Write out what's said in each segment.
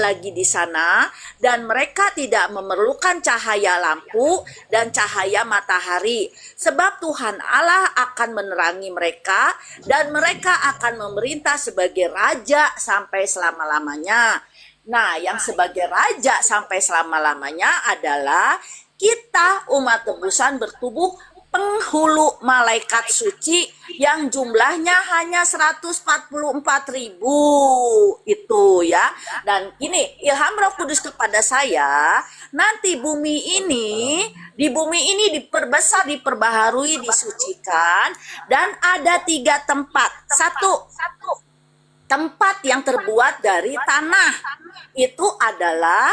lagi di sana dan mereka tidak memerlukan cahaya lampu dan cahaya matahari. Sebab Tuhan Allah akan menerangi mereka dan mereka akan memerintah sebagai raja sampai selama-lamanya. Nah, yang sebagai raja sampai selama-lamanya adalah kita umat tebusan bertubuh penghulu malaikat suci yang jumlahnya hanya 144.000 itu ya. Dan ini ilham Roh Kudus kepada saya, nanti di bumi ini diperbesar, diperbaharui, disucikan, dan ada 3 tempat. Satu, tempat yang terbuat dari tanah. Itu adalah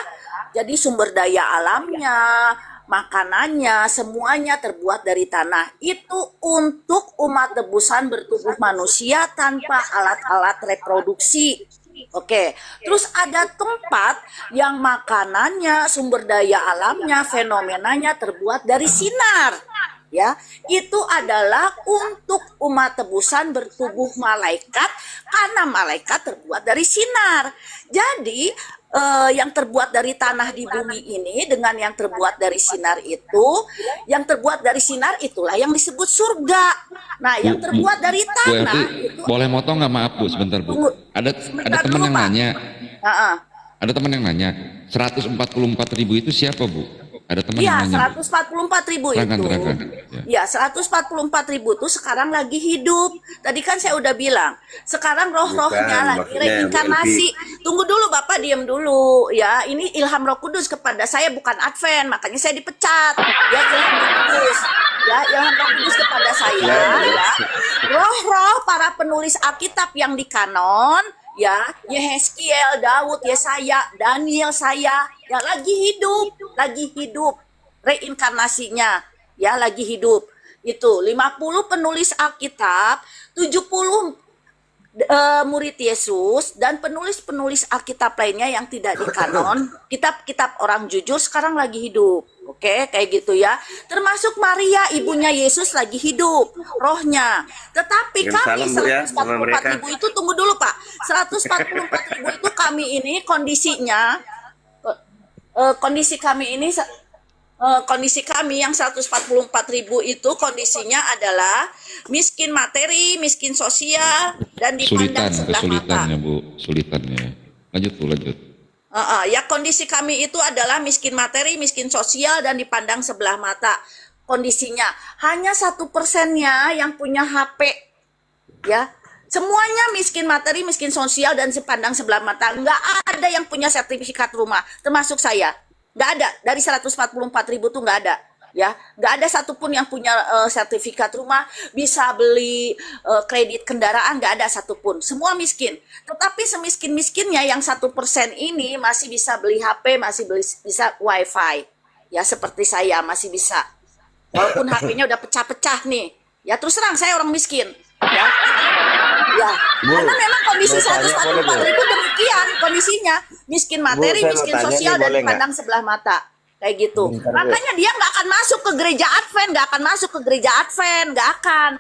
jadi sumber daya alamnya, makanannya, semuanya terbuat dari tanah. Itu untuk umat tebusan bertubuh manusia tanpa alat-alat reproduksi. Oke, terus ada tempat yang makanannya, sumber daya alamnya, fenomenanya terbuat dari sinar. Ya, itu adalah untuk umat tebusan bertubuh malaikat karena malaikat terbuat dari sinar. Jadi yang terbuat dari tanah di bumi ini dengan yang terbuat dari sinar itu, yang terbuat dari sinar itulah yang disebut surga. Nah, yang terbuat dari Bu tanah Elti, itu boleh motong nggak? Maaf Bu, sebentar Bu. tunggu, Ada sebentar teman dulu yang Pak. nanya, Heeh. ada teman yang nanya, 144.000 itu siapa Bu? Ada teman yang Iya, nanya Bu. 144.000 Terangkan, itu. terangkan. Ya, Ya. 144.000 itu sekarang lagi hidup. Tadi kan saya udah bilang, sekarang roh-rohnya Bukan, lagi maksudnya Bu Elvi. reinkarnasi. Tunggu dulu Bapak, diam dulu. Ya, ini ilham Roh Kudus kepada saya, bukan Advent, makanya saya dipecat. Ya, ilham Roh Kudus. Ya, ilham Roh Kudus kepada saya. Ya, roh-roh para penulis Alkitab yang di kanon, ya, Yehezkiel, Daud, Yesaya, Daniel, saya, ya lagi hidup, reinkarnasinya, ya lagi hidup. Itu 50 penulis Alkitab, 70 murid Yesus, dan penulis-penulis Alkitab lainnya yang tidak di kanon, kitab-kitab orang jujur sekarang lagi hidup. Oke, kayak gitu ya. Termasuk Maria, ibunya Yesus lagi hidup, rohnya. Tetapi Kirim kami salam, Bu, ya, sama mereka. 144.000 itu, tunggu dulu Pak. 144.000 itu kami ini kondisinya, kondisi kami yang 144.000 itu kondisinya adalah miskin materi, miskin sosial, dan dipandang sebelah Kesulitan mata. ya Bu, sulitannya. Lanjut Bu, lanjut. Ya, kondisi kami itu adalah miskin materi, miskin sosial, dan dipandang sebelah mata. Kondisinya hanya 1%-nya yang punya HP, ya. Semuanya miskin materi, miskin sosial, dan dipandang sebelah mata. Nggak ada yang punya sertifikat rumah, termasuk saya. Nggak ada, dari 144.000 tuh nggak ada. Ya, nggak ada satupun yang punya sertifikat rumah, bisa beli kredit kendaraan, nggak ada satupun. Semua miskin. Tetapi semiskin-miskinnya yang 1% ini masih bisa beli HP, masih bisa wifi. Ya, seperti saya masih bisa. Walaupun HP-nya udah pecah-pecah nih. Ya, terus terang saya orang miskin. Ya, ya. Bu, Karena memang kondisi mau tanya boleh, Bu? 144.000 demikian kondisinya. Miskin materi, saya mau miskin tanya sosial, nih, dan boleh dipandang sebelah mata. Kayak gitu. Bentar, Bu. Makanya dia nggak akan masuk ke gereja Advent, nggak akan masuk ke gereja Advent, nggak akan.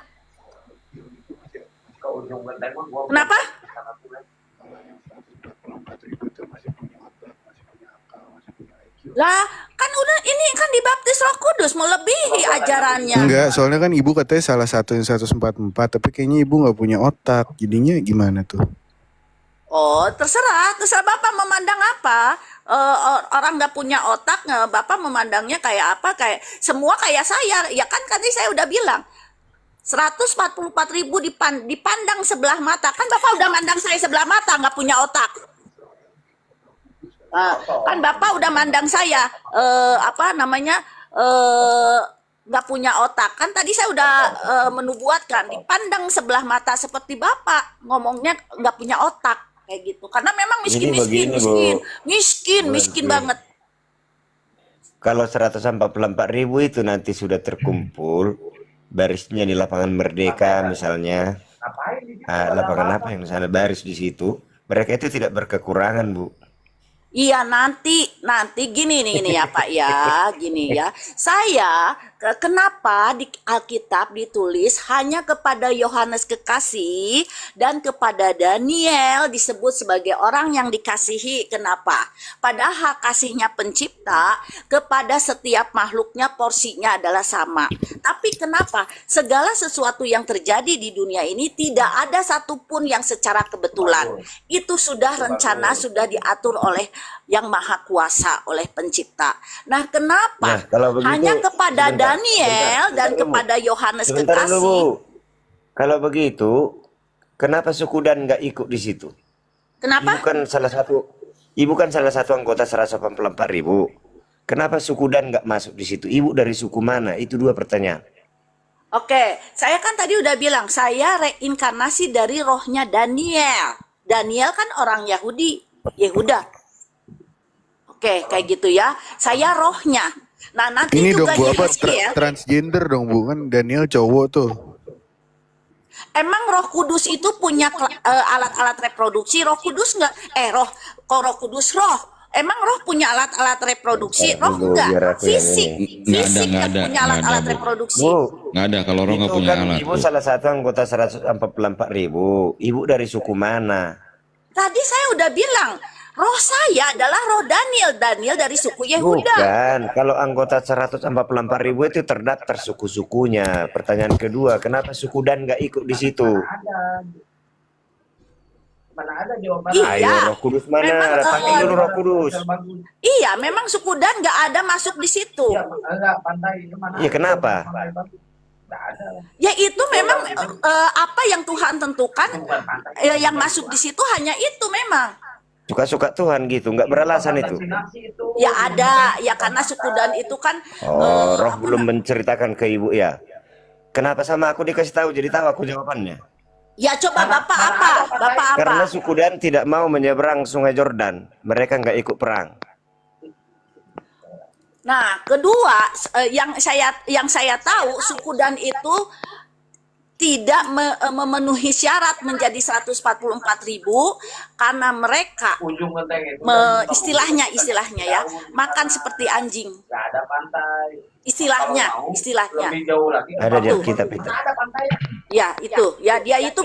Kenapa? Lah, kan udah ini kan dibaptis Roh Kudus, melebihi ajarannya. Enggak, soalnya kan ibu katanya salah satu yang 144, tapi kayaknya ibu nggak punya otak. Jadinya gimana tuh? Oh, terserah Bapak memandang apa. Orang nggak punya otak, Bapak memandangnya kayak apa? Kayak semua kayak saya. Ya kan tadi saya udah bilang. 144.000 dipandang sebelah mata. Kan Bapak udah mandang saya sebelah mata, nggak punya otak. Kan Bapak udah mandang saya nggak punya otak. Kan tadi saya udah menubuatkan dipandang sebelah mata seperti Bapak ngomongnya nggak punya otak kayak gitu. Karena memang Jadi begini, Bu. miskin banget. Kalau 144.000 itu nanti sudah terkumpul, barisnya di lapangan Merdeka misalnya, lapangan apa yang di sana baris di situ, mereka itu tidak berkekurangan Bu. Iya, nanti gini nih ini ya Pak ya, gini ya. Saya kenapa di Alkitab ditulis hanya kepada Yohanes kekasih dan kepada Daniel disebut sebagai orang yang dikasihi. Kenapa? Padahal kasihnya pencipta kepada setiap makhluknya porsinya adalah sama. Tapi kenapa segala sesuatu yang terjadi di dunia ini tidak ada satupun yang secara kebetulan. Itu sudah rencana, sudah diatur oleh yang maha kuasa, oleh pencipta. Nah, kenapa Nah, kalau begitu, hanya kepada sebentar, Daniel dan Ibu. kepada Yohanes Sebentar dulu, Bu. kekasih? Kalau begitu, kenapa suku Dan nggak ikut di situ? Kenapa? Ibu kan salah satu anggota 184.000. Kenapa suku Dan nggak masuk di situ? Ibu dari suku mana? Itu dua pertanyaan. Oke, saya kan tadi udah bilang, saya reinkarnasi dari rohnya Daniel. Daniel kan orang Yehuda. Oke, kayak gitu ya. Saya rohnya. Nah, nanti Ini dong juga Bu, apa Yeskiel, transgender dong Bu, kan Daniel cowok tuh. emang Roh Kudus itu punya alat-alat reproduksi? Roh Kudus nggak? Roh Kudus roh. Emang roh punya alat-alat reproduksi? Roh Dulu, biar enggak. aku yang Fisik. ini. Fisik Nggak yang ada, punya nggak ada, alat-alat Bu. reproduksi. Bu, Nggak ada, kalau roh nggak itu punya kan alat, Ibu Bu. salah satu anggota 144.000. Ibu dari suku mana? Tadi saya udah bilang, roh saya adalah roh Daniel. Daniel dari suku Yehuda. Bukan, kalau anggota 144.000 itu terdaftar suku-sukunya. Pertanyaan kedua, kenapa suku Dan nggak ikut di situ? Mana ada jawaban? Iya. Ayo, Roh Kudus mana? Memang, Panggil dulu Roh Kudus. Iya, memang suku Dan nggak ada masuk di situ. Ya, enggak pantai mana? Iya, kenapa? Enggak ada. Ya itu memang apa yang Tuhan tentukan, yang masuk di situ hanya itu memang. Suka-suka Tuhan gitu, nggak beralasan itu. Vaksinasi itu. Ya ada, ya karena suku Dan itu kan Oh, Roh belum menceritakan ke Ibu ya. Kenapa sama aku dikasih tahu? Jadi tahu aku jawabannya. ya coba Bapak apa? Bapak apa? Karena suku Dan tidak mau menyeberang Sungai Jordan. Mereka nggak ikut perang. Nah, kedua yang saya tahu suku Dan itu tidak memenuhi syarat menjadi 144.000 karena mereka Ujung genteng itu. istilahnya ya, makan seperti anjing. Enggak ada pantai. Istilahnya. Lebih jauh lagi. Ada di Tuh. Alkitab itu. Enggak ada pantai. Ya, itu. Ya, dia itu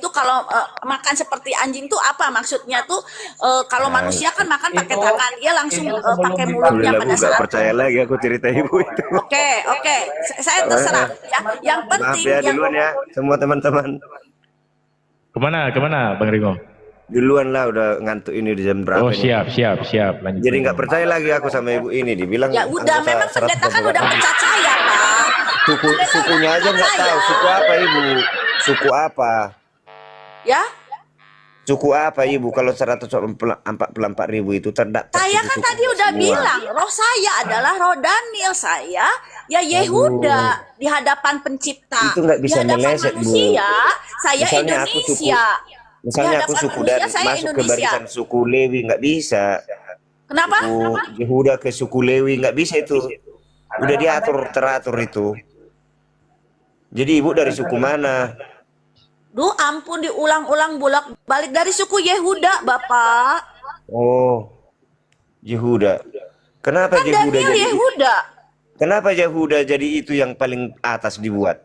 kalau makan seperti anjing tuh apa maksudnya tuh kalau manusia kan makan pakai itu- tangan, dia langsung itu sebelum pakai dipanggil mulutnya Alhamdulillah, pada Bu, nggak saat. percaya lagi aku cerita Ibu itu. Oke. Saya terserah ya. Yang Maaf penting ya, duluan ya semua teman-teman. Kemana Bang Ringo? Duluan lah, udah ngantuk ini di jam berapa Oh ini. siap lanjut. Jadi nggak percaya lagi aku sama Ibu ini. Dibilang ya udah anggota memang pendeta kan udah 144. pecat saya, Pak. Sukunya aja nggak tahu. Suku apa Ibu? Suku apa? Ya, Suku apa Ibu? Kalau 144.000 itu terdaftar. saya kan suku-suku tadi udah semua. bilang, roh saya adalah roh Daniel, saya ya Yehuda di hadapan pencipta. Itu nggak bisa di hadapan meleset, Bu. manusia, saya Misalnya aku Indonesia. Misalnya Di aku hadapan suku manusia, Dan saya masuk ke Indonesia. barisan suku Lewi nggak bisa. Kenapa? Suku Yehuda ke suku Lewi nggak bisa itu. Udah teratur itu. Jadi Ibu dari suku mana? Duh ampun, diulang-ulang bolak-balik dari suku Yehuda, Bapak. Oh, Yehuda. Kenapa Kan Daniel Yehuda. Kenapa Yehuda jadi itu yang paling atas dibuat?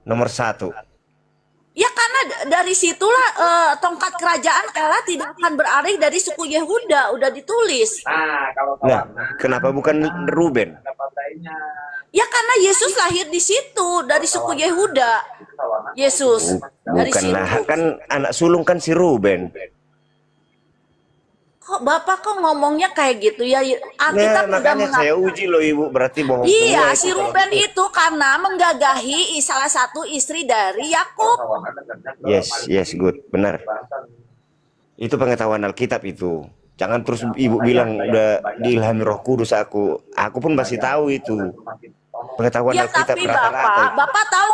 Nomor 1. Ya karena dari situlah tongkat kerajaan Allah tidak akan beralih dari suku Yehuda, udah ditulis. Nah, kalau Nah, kawan kenapa bukan Ruben? ada pantainya. Ya karena Yesus lahir di situ dari suku Yehuda. Yesus dari situ. Bukanlah, kan anak sulung kan si Ruben. Kok Bapak kok ngomongnya kayak gitu ya? Nah, Alkitab udah makanya saya uji loh Ibu, berarti bohong Iya, semua si itu. Ruben itu karena menggagahi salah satu istri dari Yakub. Yes, good, benar. Itu pengetahuan Alkitab itu. Jangan terus Ibu bilang udah diilhami Roh Kudus aku. Aku pun masih tahu itu. Pengetahuan Ya Alkitab tapi rata-rata. Bapak tahu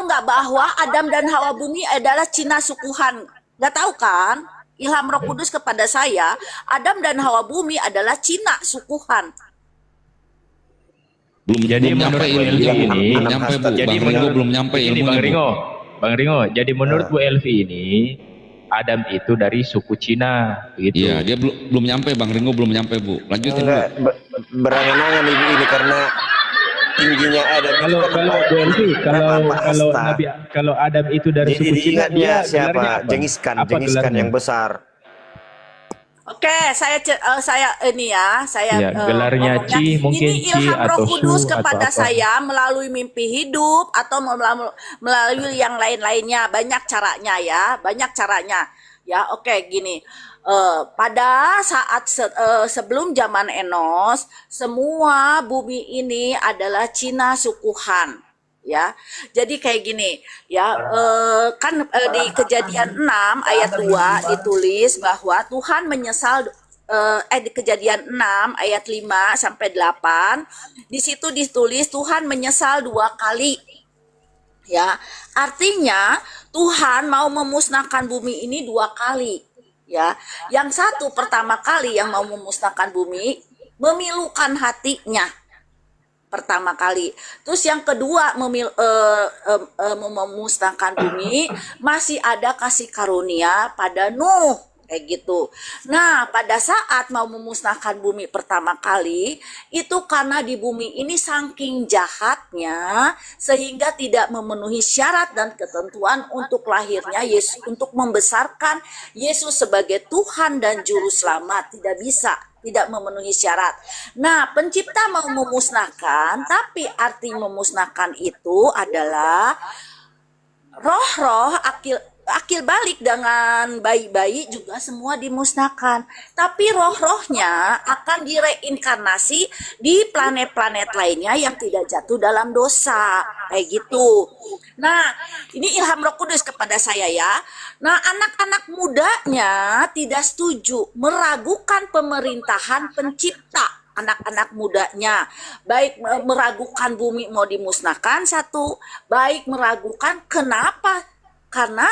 nggak bahwa Adam dan Hawa bumi adalah Cina sukuhan? Nggak tahu kan? Ilham Roh Kudus kepada saya, Adam dan Hawa bumi adalah Cina sukuhan. Jadi belum nyampe menurut Bu ilmunya, Elvi Bilang ini, anak nyampe Bu. kasta. jadi Bang Ringo belum nyampe ini ilmunya, Bang Bu. Ringo, Bang Ringo. Jadi menurut Bu Elvi ini, Adam itu dari suku Cina, begitu. Iya, dia belum nyampe, Bang Ringo belum nyampe, Bu. Lanjutin, Bu. Enggak, berangan-angan ibu ini karena tingginya Adam itu Kalau kan Bu Elvi, hasta. kalau Adam itu dari Jadi suku Cina, diingatnya dia gelarnya siapa? apa? Jengiskan, Apa Jengiskan gelarnya? yang besar. Oke, saya ini ya, saya Ya, gelarnya ngomongnya. Ci, mungkin Ini Ci ilham Roh atau Kudus Su atau kepada apa. saya melalui mimpi hidup atau melalui yang lain-lainnya. Banyak caranya ya, banyak caranya. Ya, oke, gini. Pada saat sebelum zaman Enos, semua bumi ini adalah Cina suku Han. Ya, jadi kayak gini ya, kan di Kejadian 6 ayat 2 ditulis bahwa Tuhan menyesal, di Kejadian 6 ayat 5 sampai 8 di situ ditulis Tuhan menyesal 2 kali. Ya, artinya Tuhan mau memusnahkan bumi ini 2 kali. Ya, yang satu pertama kali yang mau memusnahkan bumi memilukan hatinya pertama kali. Terus yang kedua memusnahkan bumi masih ada kasih karunia pada Nuh kayak gitu. Nah, pada saat mau memusnahkan bumi pertama kali itu karena di bumi ini saking jahatnya sehingga tidak memenuhi syarat dan ketentuan untuk lahirnya Yesus, untuk membesarkan Yesus sebagai Tuhan dan juru selamat, tidak bisa, tidak memenuhi syarat. Nah, pencipta mau memusnahkan, tapi arti memusnahkan itu adalah roh-roh akil balik dengan bayi-bayi juga semua dimusnahkan. Tapi roh-rohnya akan direinkarnasi di planet-planet lainnya yang tidak jatuh dalam dosa. Kayak gitu. Nah, ini ilham Roh Kudus kepada saya ya. Nah, anak-anak mudanya tidak setuju, meragukan pemerintahan pencipta. Anak-anak mudanya baik meragukan bumi mau dimusnahkan satu, baik meragukan kenapa, karena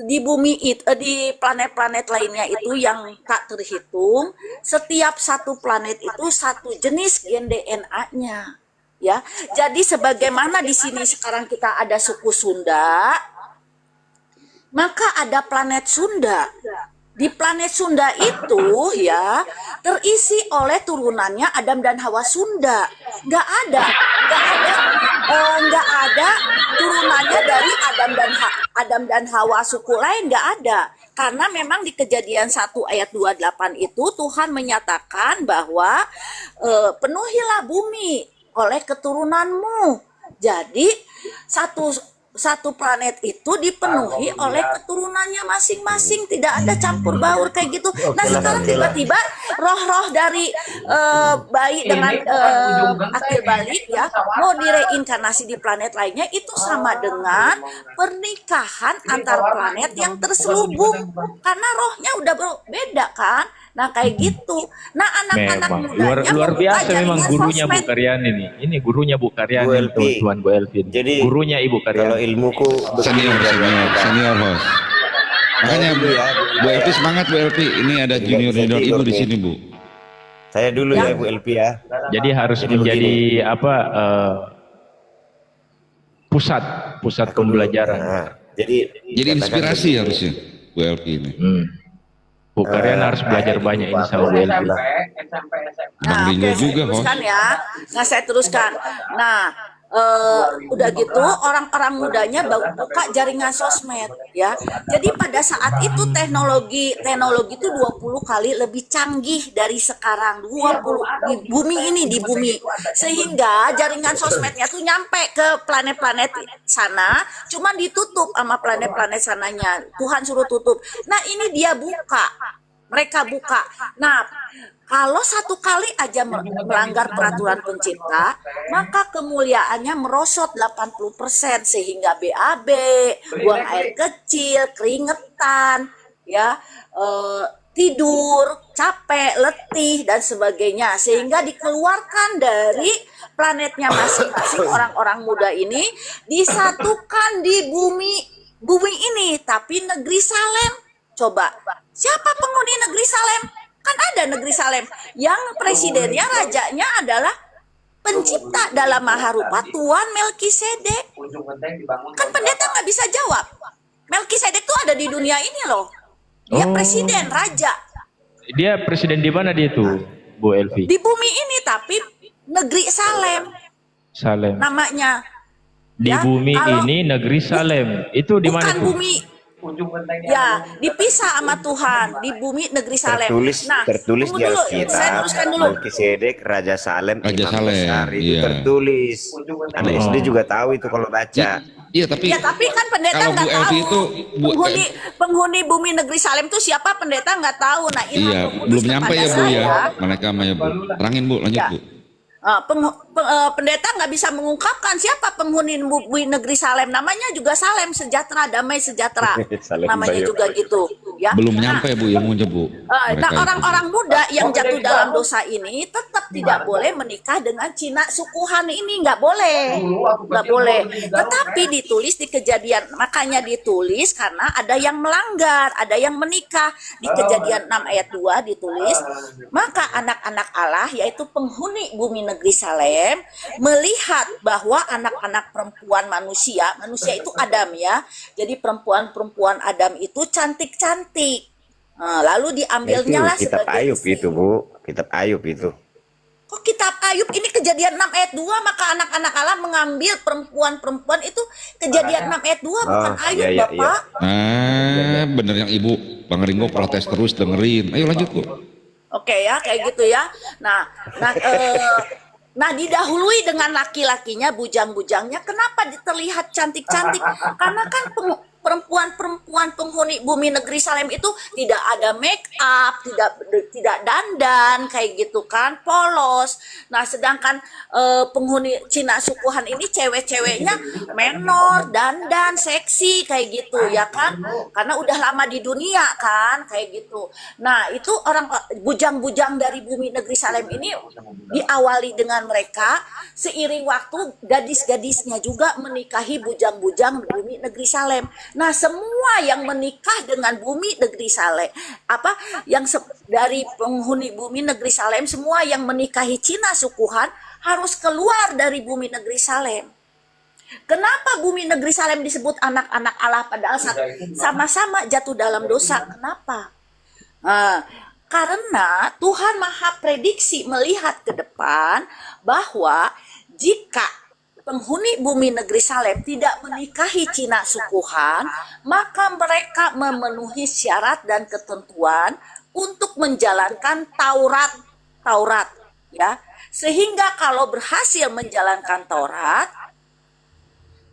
di bumi itu, di planet-planet lainnya itu yang tak terhitung, setiap satu planet itu satu jenis gen DNA-nya. Ya, jadi sebagaimana di sini sekarang kita ada suku Sunda, maka ada planet Sunda. Di planet Sunda itu ya terisi oleh turunannya Adam dan Hawa Sunda. Nggak ada turunannya dari Adam dan Hawa suku lain, nggak ada. Karena memang di Kejadian 1 ayat 28 itu Tuhan menyatakan bahwa penuhilah bumi oleh keturunanmu. Jadi satu planet itu dipenuhi oleh keturunannya masing-masing, tidak ada campur baur kayak gitu. Nah, sekarang tiba-tiba roh-roh dari bayi dengan akil balik ya mau direinkarnasi di planet lainnya, itu sama dengan pernikahan antar planet yang terselubung karena rohnya udah beda kan. Nah, kayak gitu. Nah, anak-anak Memang mudanya luar membuka biasa memang jaringan gurunya Bu sosmed. Karyani nih. Ini gurunya Bu Bu Karyani, Elvi. Tuan Bu Elvin. Jadi Gurunya Ibu kalau Karyani. ilmuku Senior host. Makanya dulu ya, Bu Elvi semangat, Bu Elvi. Ini ada Tidak junior bisa Ibu tidur di nih. sini, Bu. Saya dulu ya Bu Elvi ya. Jadi harus Jadi menjadi begini. apa? Pusat pembelajaran. Nah, jadi Jadi katakan inspirasi begini. harusnya Bu Elvi ini. Bu Karyani harus belajar banyak ini sama Bu Elvin. SMP. Bang Nah, Ringo oke, saya juga, host. teruskan ya. Nah, saya teruskan. Nah, udah gitu orang-orang mudanya buka jaringan sosmed ya. Jadi pada saat itu teknologi itu 20 kali lebih canggih dari sekarang. 20 di bumi. Sehingga jaringan sosmednya tuh nyampe ke planet-planet sana, cuma ditutup sama planet-planet sananya. Tuhan suruh tutup. Nah, ini dia buka. Mereka buka. Nah, kalau satu kali aja melanggar peraturan pencipta, maka kemuliaannya merosot 80%, sehingga BAB, buang air kecil, keringetan, ya, tidur, capek, letih dan sebagainya, sehingga dikeluarkan dari planetnya masing-masing orang-orang muda ini, disatukan di bumi ini, tapi negeri Salem. Coba, siapa penghuni negeri Salem? Kan ada negeri Salem yang presidennya, rajanya adalah pencipta dalam maharupa Tuan Melkisedek. Ujung genteng dibangun. Kan pendeta nggak bisa jawab. Melkisedek tuh ada di dunia ini loh. Dia Oh. presiden, raja. Dia presiden di mana dia tuh, Bu Elvi? Di bumi ini tapi negeri Salem Salem. namanya. Di Ya, bumi kalau- ini negeri Salem. Itu di mana Bukan tuh? bumi, ujung gentengnya. ya dipisah sama Tuhan di bumi negeri Salem. Tertulis tunggu di dulu, saya Alkitab, teruskan dulu. Melkisedek, Raja Salem, Raja Imam Salem, Besar, itu iya. tertulis. Anak Oh. SD juga tahu itu kalau baca. Iya, tapi Ya tapi kan pendeta kalau Bu nggak tahu. Elvi itu penghuni bumi negeri Salem itu siapa, pendeta nggak tahu. Nah, Ilham iya, Roh Kudus belum nyampe kepada ya Bu ya. saya, Mereka sama ya Bu. Terangin Bu, lanjut Ya. Bu. pendeta nggak bisa mengungkapkan siapa penghuni bumi negeri Salem. Namanya juga Salem, sejahtera, damai sejahtera. Salem Namanya Bayu. juga gitu. Ya. Belum Nah, nyampe Bu ilmunya Bu. Nah, Mereka itu. orang-orang muda yang jatuh dalam dosa ini tetap tidak boleh menikah dengan Cina sukuhan ini, nggak boleh, nggak boleh. Tetapi ditulis di Kejadian, makanya ditulis karena ada yang melanggar, ada yang menikah. Di Kejadian 6 ayat 2 ditulis, maka anak-anak Allah yaitu penghuni bumi negeri Salem melihat bahwa anak-anak perempuan manusia itu Adam ya, jadi perempuan-perempuan Adam itu cantik-cantik. Nah, lalu diambilnya lah Itu kitab sebagai Ayub istri. itu Bu, kitab Ayub itu. Kok kitab Ayub ini Kejadian 6 ayat 2, maka anak-anak Allah mengambil perempuan-perempuan itu Kejadian 6 ayat 2 bukan Oh, Ayub, iya, iya, Bapak. Bener yang Ibu Bang Ringo protes terus dengerin. Ayo lanjut Bu. Oke ya, kayak gitu ya. Nah, didahului dengan laki-lakinya, bujang-bujangnya. Kenapa terlihat cantik-cantik? Karena kan perempuan-perempuan penghuni bumi negeri Salem itu tidak ada make up, tidak dandan kayak gitu kan, polos. Nah, sedangkan penghuni Cina sukuhan ini cewek-ceweknya menor, dandan, seksi kayak gitu ya kan? Karena udah lama di dunia kan, kayak gitu. Nah, itu orang bujang-bujang dari bumi negeri Salem ini diawali dengan mereka, seiring waktu gadis-gadisnya juga menikahi bujang-bujang bumi negeri Salem. Nah, semua yang menikah dengan bumi negeri Salem, dari penghuni bumi negeri Salem, semua yang menikahi Cina sukuhan harus keluar dari bumi negeri Salem. Kenapa bumi negeri Salem disebut anak-anak Allah padahal sama-sama jatuh dalam dosa? Kenapa? Karena Tuhan Maha prediksi melihat ke depan bahwa jika penghuni bumi negeri Salem tidak menikahi Cina sukuhan, maka mereka memenuhi syarat dan ketentuan untuk menjalankan Taurat, ya. Sehingga kalau berhasil menjalankan Taurat,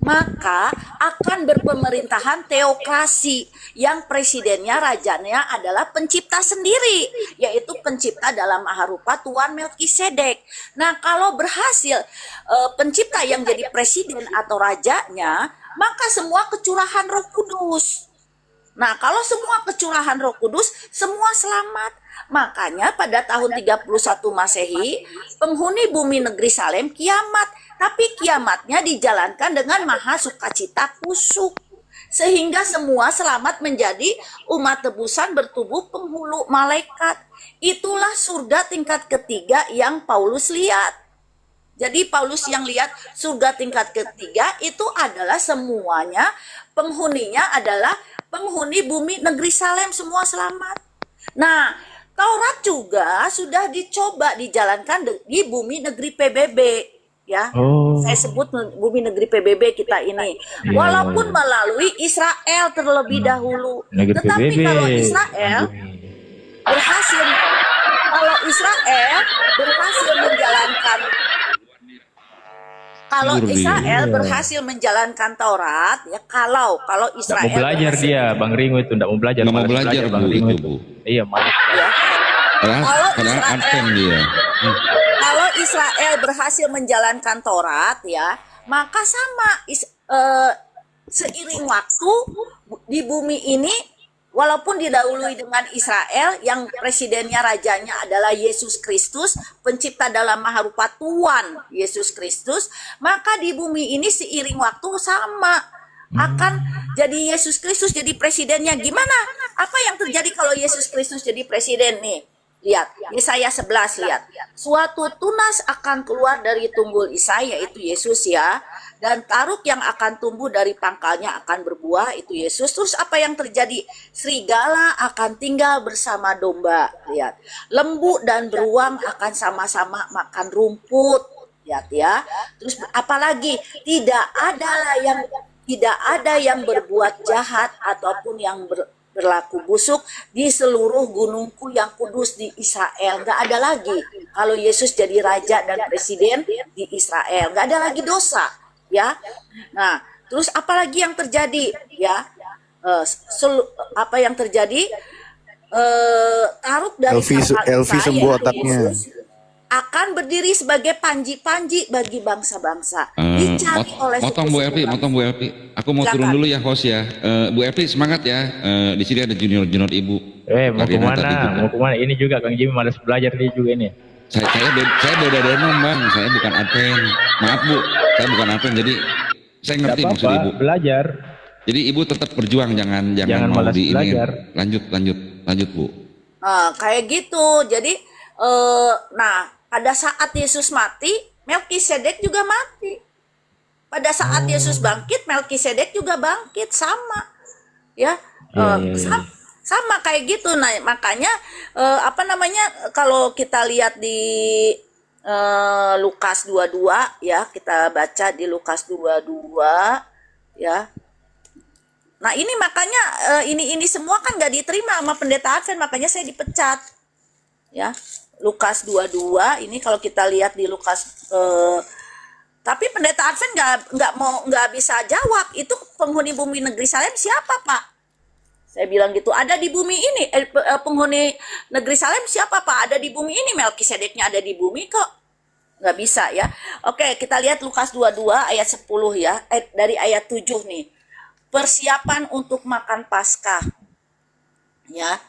maka akan berpemerintahan teokrasi yang presidennya, rajanya adalah pencipta sendiri, yaitu pencipta dalam maharupa Tuan Melkisedek. Nah, kalau berhasil pencipta yang jadi presiden atau rajanya, maka semua kecurahan Roh Kudus. Nah, kalau semua kecurahan Roh Kudus, semua selamat. Makanya pada tahun 31 Masehi, penghuni bumi negeri Salem kiamat. Tapi kiamatnya dijalankan dengan maha sukacita kusuk. Sehingga semua selamat menjadi umat tebusan bertubuh penghulu malaikat. Itulah surga tingkat ketiga yang Paulus lihat. Jadi Paulus yang lihat surga tingkat ketiga itu adalah semuanya penghuninya adalah penghuni bumi negeri Salem, semua selamat. Nah, Taurat juga sudah dicoba dijalankan di bumi negeri PBB, ya. Oh. Saya sebut bumi negeri PBB kita ini. Walaupun melalui Israel terlebih dahulu. Negeri Tetapi PBB. kalau Israel berhasil menjalankan Taurat, ya, kalau Nggak Israel mau belajar berhasil- dia, Bang Ringo itu nggak mau belajar. Nggak mau malas belajar Bu Bang Ringo itu Bu. Iya, malas. ya, Padahal Kalau Israel- advent dia. kalau Israel berhasil menjalankan Taurat, ya, maka sama seiring waktu di bumi ini, walaupun didahului dengan Israel yang presidennya, rajanya adalah Yesus Kristus, pencipta dalam maharupa Tuhan Yesus Kristus, maka di bumi ini seiring waktu sama akan jadi Yesus Kristus jadi presidennya. Gimana? Apa yang terjadi kalau Yesus Kristus jadi presiden nih? Lihat, Yesaya 11, lihat. Suatu tunas akan keluar dari tunggul Isai, yaitu Yesus ya. Dan taruk yang akan tumbuh dari pangkalnya akan berbuah, itu Yesus. Terus apa yang terjadi? Serigala akan tinggal bersama domba. Lihat, lembu dan beruang akan sama-sama makan rumput. Lihat ya. Terus apalagi? Tidak ada yang berbuat jahat ataupun yang berlaku busuk di seluruh gunungku yang kudus di Israel. Nggak ada lagi. Kalau Yesus jadi raja dan presiden di Israel, nggak ada lagi dosa, ya. Nah, terus apalagi yang terjadi, ya? Apa yang terjadi? Taruk dari pangkal Elvi Isai, sembuh yaitu otaknya. Yesus, akan berdiri sebagai panji-panji bagi bangsa-bangsa. Eh, Dicari oleh motong Bu Elvi, suku-suku motong Bu Elvi. Aku mau Silakan. turun dulu ya host ya. Bu Elvi semangat ya. Di sini ada junior Ibu. Mau Karina tadi kemana? juga. Mau kemana? Ini juga Kang Jimmy malas belajar dia juga ini. Saya beda denom Bang. Saya bukan adven. Maaf Bu, saya bukan adven. Jadi saya Gak ngerti maksud apa-apa, Ibu. belajar. Jadi Ibu tetap berjuang, jangan Jangan mau malas di ini. belajar. Lanjut Bu. Kayak gitu. Jadi, nah, pada saat Yesus mati, Melkisedek juga mati. Pada saat Yesus bangkit, Melkisedek juga bangkit, sama, ya, Iya. sama kayak gitu. Nah, makanya apa namanya? Kalau kita lihat di Lukas 22, ya, kita baca di Lukas 22, ya. Nah, ini makanya ini semua kan nggak diterima sama pendeta Advent, makanya saya dipecat. Ya. Lukas 22 ini kalau kita lihat di Lukas tapi pendeta Advent nggak bisa jawab, itu penghuni bumi negeri Salem siapa, Pak? Saya bilang gitu, ada di bumi ini penghuni negeri Salem siapa, Pak? Ada di bumi ini, Melkisedeknya ada di bumi kok. Nggak bisa ya. Oke, kita lihat Lukas 22 ayat 10 ya. Dari ayat 7 nih. Persiapan untuk makan Paskah. Ya.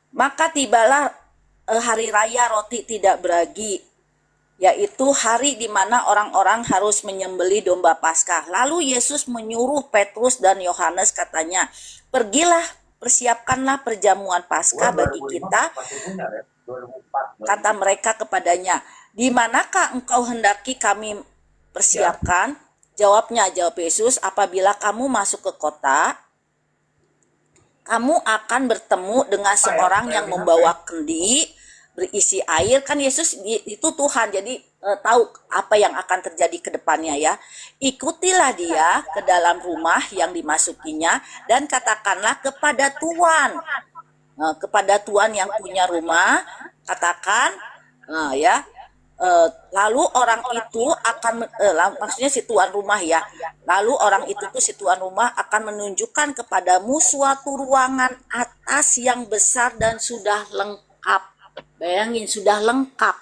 Maka tibalah hari raya roti tidak beragi, yaitu hari di mana orang-orang harus menyembelih domba Paskah. Lalu Yesus menyuruh Petrus dan Yohanes, katanya, pergilah, persiapkanlah perjamuan Paskah bagi kita. Kata mereka kepadanya, di manakah engkau hendaki kami persiapkan? Jawab Yesus, apabila kamu masuk ke kota, kamu akan bertemu dengan seorang yang membawa kendi berisi air. Kan Yesus itu Tuhan, jadi tahu apa yang akan terjadi ke depannya ya. Ikutilah dia ke dalam rumah yang dimasukinya dan katakanlah kepada tuan yang punya rumah, katakan, ya. Lalu orang itu akan maksudnya si tuan rumah ya. Lalu orang itu tuh si tuan rumah akan menunjukkan kepadamu suatu ruangan atas yang besar dan sudah lengkap. Bayangin, sudah lengkap.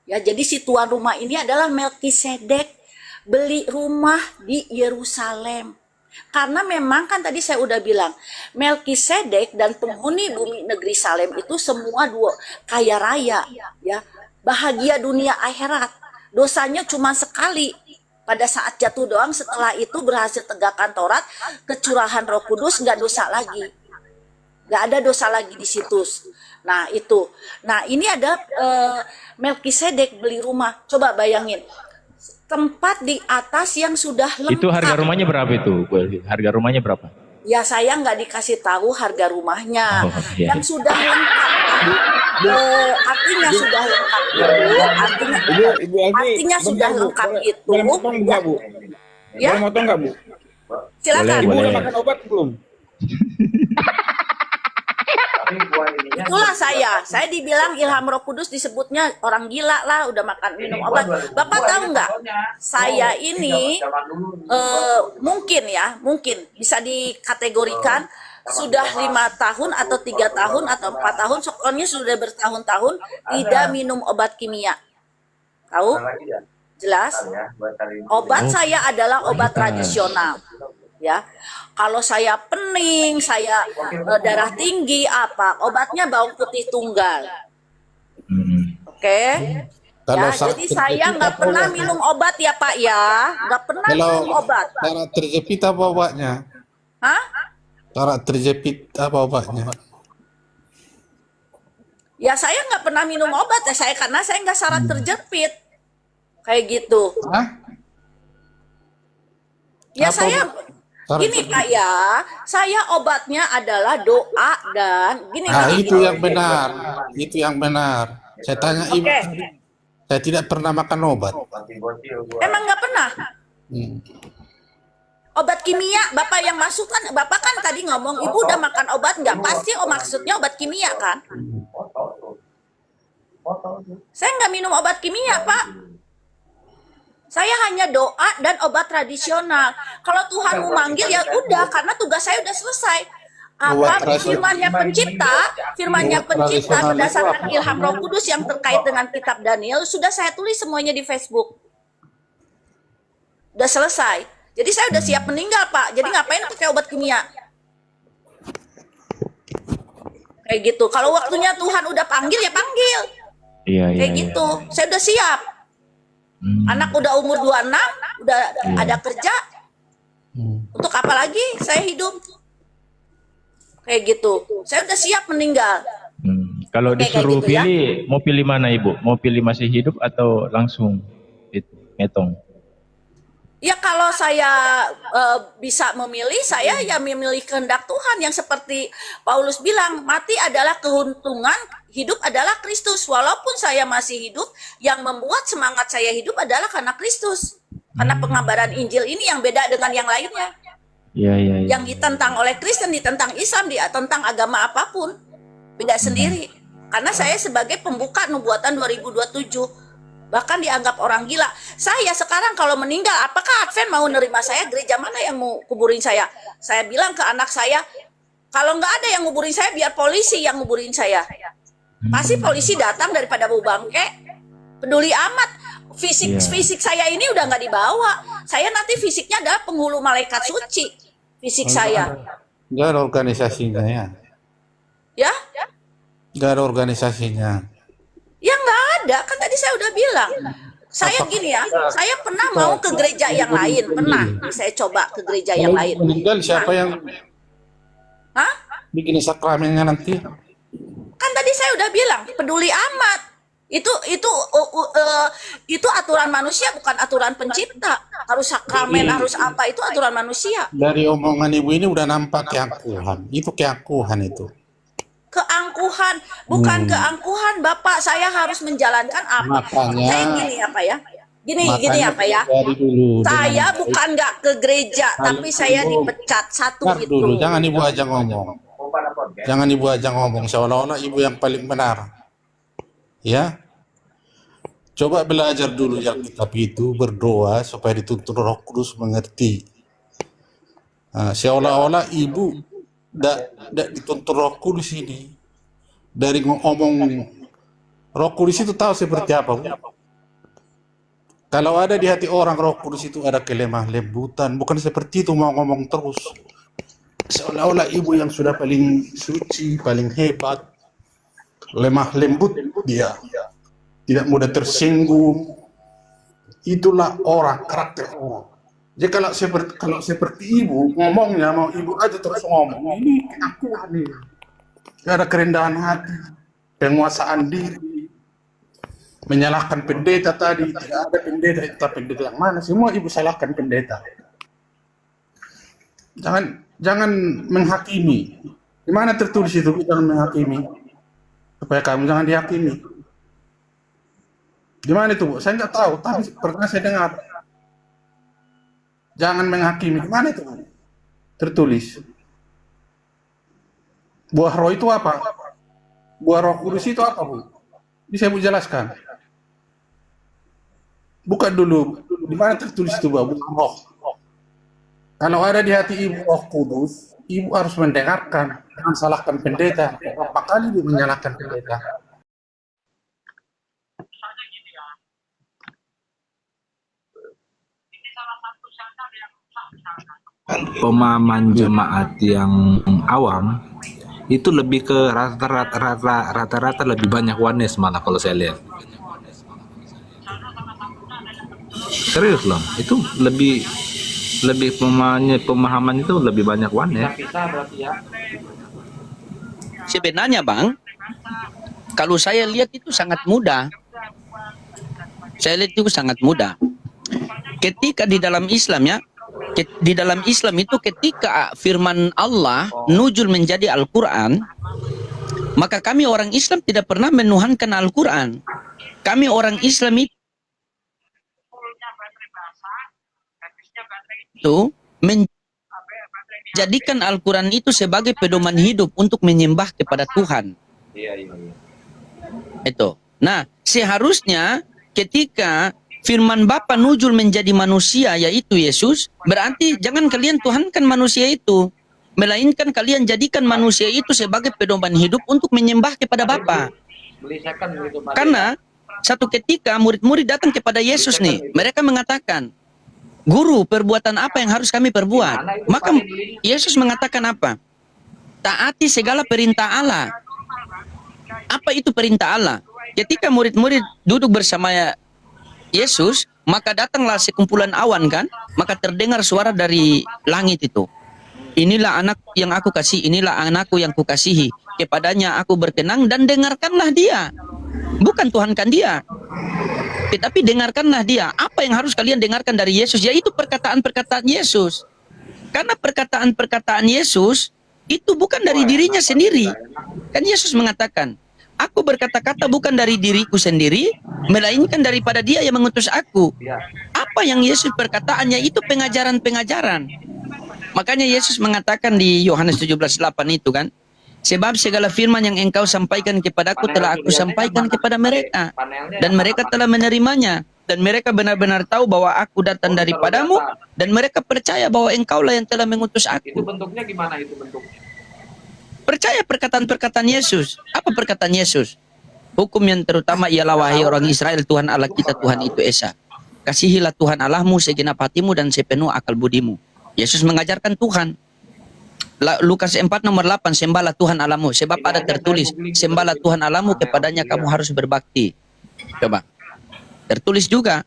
Ya, jadi si tuan rumah ini adalah Melkisedek, beli rumah di Yerusalem. Karena memang kan tadi saya udah bilang, Melkisedek dan penghuni bumi negeri Salem itu semua kaya raya, ya. Bahagia dunia akhirat. Dosanya cuma sekali. Pada saat jatuh doang, setelah itu berhasil tegakkan Taurat, kecurahan Roh Kudus, nggak dosa lagi. Nggak ada dosa lagi di situ. Nah, itu. Nah, ini ada Melkisedek beli rumah. Coba bayangin. Tempat di atas yang sudah lengkap. Itu harga rumahnya berapa itu? Bu Elvi? Harga rumahnya berapa? Ya, saya nggak dikasih tahu harga rumahnya. Oh, iya. Yang sudah lengkap. Artinya sudah lengkap itu, artinya sudah lengkap itu. Boleh motong enggak, Bu? Ya, Boleh motong enggak, Bu? silakan. Ibu Boleh. udah makan obat belum? Itulah saya dibilang Ilham Roh Kudus disebutnya orang gila lah, udah makan minum obat. Bapak tahu nggak? Saya ini mungkin bisa dikategorikan sudah 5 tahun atau 3 tahun atau 4 tahun, pokoknya sudah bertahun-tahun tidak minum obat kimia. Tahu? Jelas? Obat saya adalah obat tradisional. Ya, kalau saya pening, saya darah tinggi, obatnya bawang putih tunggal. Oke? Ya, jadi saya nggak pernah minum obat ya Pak ya, nggak pernah minum obat. Cara terjepit apa obatnya? Hah? Cara terjepit apa obatnya? Ya saya nggak pernah minum obat ya saya karena saya nggak syarat terjepit kayak gitu. Hah? Ya Apa saya syarat gini Pak ya, saya obatnya adalah doa dan gini Nah, gini. itu yang benar. Itu yang benar. Saya tanya ibu, Oke. saya tidak pernah makan obat. Emang nggak pernah? Hmm. Obat kimia, Bapak yang masuk kan, Bapak kan tadi ngomong, Ibu udah makan obat nggak? Pasti maksudnya obat kimia kan? Saya nggak minum obat kimia, Pak. Saya hanya doa dan obat tradisional. Kalau Tuhan mau manggil ya udah, karena tugas saya udah selesai. Obat Apa tradisional. firmannya pencipta Tradisional itu berdasarkan apa? ilham Roh Kudus yang terkait dengan kitab Daniel sudah saya tulis semuanya di Facebook. Udah selesai. Jadi saya udah siap meninggal, Pak. Jadi ngapain pakai obat kimia? Kayak gitu. Kalau waktunya Tuhan udah panggil ya panggil. Iya, iya, Kayak iya. gitu. Saya udah siap. Anak udah umur 26, udah ada kerja. Untuk apa lagi saya hidup? Kayak gitu. Saya udah siap meninggal. Kalau Oke, kayak disuruh gitu ya. pilih, mau pilih mana Ibu? Mau pilih masih hidup atau langsung itu ngetong? Ya kalau saya bisa memilih, saya ya memilih kehendak Tuhan yang seperti Paulus bilang, mati adalah keuntungan, hidup adalah Kristus. Walaupun saya masih hidup, yang membuat semangat saya hidup adalah karena Kristus. Karena pengabaran Injil ini yang beda dengan yang lainnya. Iya, iya, iya. Yang ditentang oleh Kristen, ditentang Islam, ditentang agama apapun. Beda sendiri. Karena saya sebagai pembuka nubuatan 2027. Bahkan dianggap orang gila. Saya sekarang kalau meninggal, apakah Advent mau nerima saya? Gereja mana yang mau kuburin saya? Saya bilang ke anak saya, kalau nggak ada yang nguburin saya, biar polisi yang nguburin saya. Pasti polisi datang daripada bau bangke. Peduli amat. Fisik saya ini udah nggak dibawa. Saya nanti fisiknya adalah penghulu malaikat suci. Fisik saya. Nggak ada organisasinya ya. Ya? Nggak ada organisasinya. Ya nggak ada, kan tadi saya udah bilang. Saya gini ya, saya pernah mau ke gereja yang lain, pernah. Saya coba ke gereja yang Kalau lain. meninggal siapa yang Hah? bikin sakramennya nanti? Kan tadi saya udah bilang, peduli amat. Itu aturan manusia, bukan aturan pencipta. Harus sakramen, harus apa, itu aturan manusia. Dari omongan ibu ini udah nampak keangkuhan. Itu keangkuhan itu. Keangkuhan, bukan keangkuhan, Bapak. Saya harus menjalankan apa? Makanya- Saya gini apa ya? Gini Makanya apa ya? dari dulu Saya dengan- bukan nggak ke gereja, tapi saya dipecat satu Ntar itu. dulu, jangan ibu aja ngomong. Jangan ibu aja ngomong seolah-olah ibu yang paling benar. Ya, coba belajar dulu yang kitab itu, berdoa supaya dituntun Roh Kudus mengerti. Nah, seolah-olah ibu tidak dituntun Roh Kudus ini. Dari ngomong Roh Kudus itu tahu seperti apa, Bu? Kalau ada di hati orang Roh Kudus itu ada kelemah lembutan, bukan seperti itu mau ngomong terus. Seolah-olah ibu yang sudah paling suci, paling hebat, lemah lembut dia, tidak mudah tersinggung. Itulah orang, karakter orang. Jadi kalau seperti ibu ngomongnya mau ibu aja terus ngomong, ini keangkuhan ini. Gak ada kerendahan hati, penguasaan diri, menyalahkan pendeta tadi. Tidak ada pendeta, itu pendeta yang mana? Semua ibu salahkan pendeta. Jangan menghakimi. Di mana tertulis itu jangan menghakimi? Supaya kamu jangan dihakimi. Di mana itu, Bu? Saya nggak tahu, tapi pernah saya dengar. Jangan menghakimi. Di mana itu, Bu? Tertulis. Buah roh itu apa? Buah Roh Kudus itu apa, Bu? Bisa Bu jelaskan? Buka dulu. Di mana tertulis itu, Bu? Buah roh. Kalau ada di hati ibu Roh Kudus, ibu harus mendengarkan. Jangan salahkan pendeta. Berapa kali ibu menyalahkan pendeta? Pemahaman jemaat yang awam itu lebih ke rata-rata lebih banyak oneness malah kalau saya lihat. Serius loh, itu lebih pemahaman itu lebih banyak oneness. Sebenarnya Bang, Kalau saya lihat itu sangat mudah. Saya lihat itu sangat mudah. Ketika di dalam Islam ya, di dalam Islam itu ketika firman Allah nuzul menjadi Al-Quran, maka kami orang Islam tidak pernah menuhankan Al-Quran. Kami orang Islam itu menjadikan Al-Quran itu sebagai pedoman hidup untuk menyembah kepada Tuhan. Itu. Nah, seharusnya ketika firman Bapa nuzul menjadi manusia, yaitu Yesus, berarti jangan kalian tuhankan manusia itu, melainkan kalian jadikan manusia itu sebagai pedoman hidup untuk menyembah kepada Bapa. Karena satu ketika murid-murid datang kepada Yesus nih, mereka mengatakan, Guru, perbuatan apa yang harus kami perbuat? Maka Yesus mengatakan apa? Taati segala perintah Allah. Apa itu perintah Allah? Ketika murid-murid duduk bersama Yesus, maka datanglah sekumpulan awan kan, maka terdengar suara dari langit itu. Inilah anak yang aku kasih, inilah anakku yang kukasihi. Kepadanya aku berkenan dan dengarkanlah dia. Bukan tuhankan dia, tetapi dengarkanlah dia. Apa yang harus kalian dengarkan dari Yesus? Yaitu perkataan-perkataan Yesus. Karena perkataan-perkataan Yesus itu bukan dari dirinya sendiri. Kan Yesus mengatakan, aku berkata-kata bukan dari diriku sendiri, melainkan daripada dia yang mengutus aku. Apa yang Yesus perkataannya itu pengajaran-pengajaran. Makanya Yesus mengatakan di Yohanes 17:8 itu kan, sebab segala firman yang engkau sampaikan kepadaku telah aku sampaikan kepada mereka, dan mereka telah menerimanya, dan mereka benar-benar tahu bahwa aku datang daripadamu, dan mereka percaya bahwa engkaulah yang telah mengutus aku. Itu bentuknya gimana itu bentuknya? Percaya perkataan-perkataan Yesus. Apa perkataan Yesus? Hukum yang terutama ialah, wahai orang Israel, Tuhan Allah kita Tuhan itu Esa. Kasihilah Tuhan Allahmu segenap hatimu dan sepenuh akal budimu. Yesus mengajarkan Tuhan. Lukas 4:8, sembahlah Tuhan Allahmu, sebab ada tertulis, sembahlah Tuhan Allahmu, kepadanya kamu harus berbakti. Coba. Tertulis juga.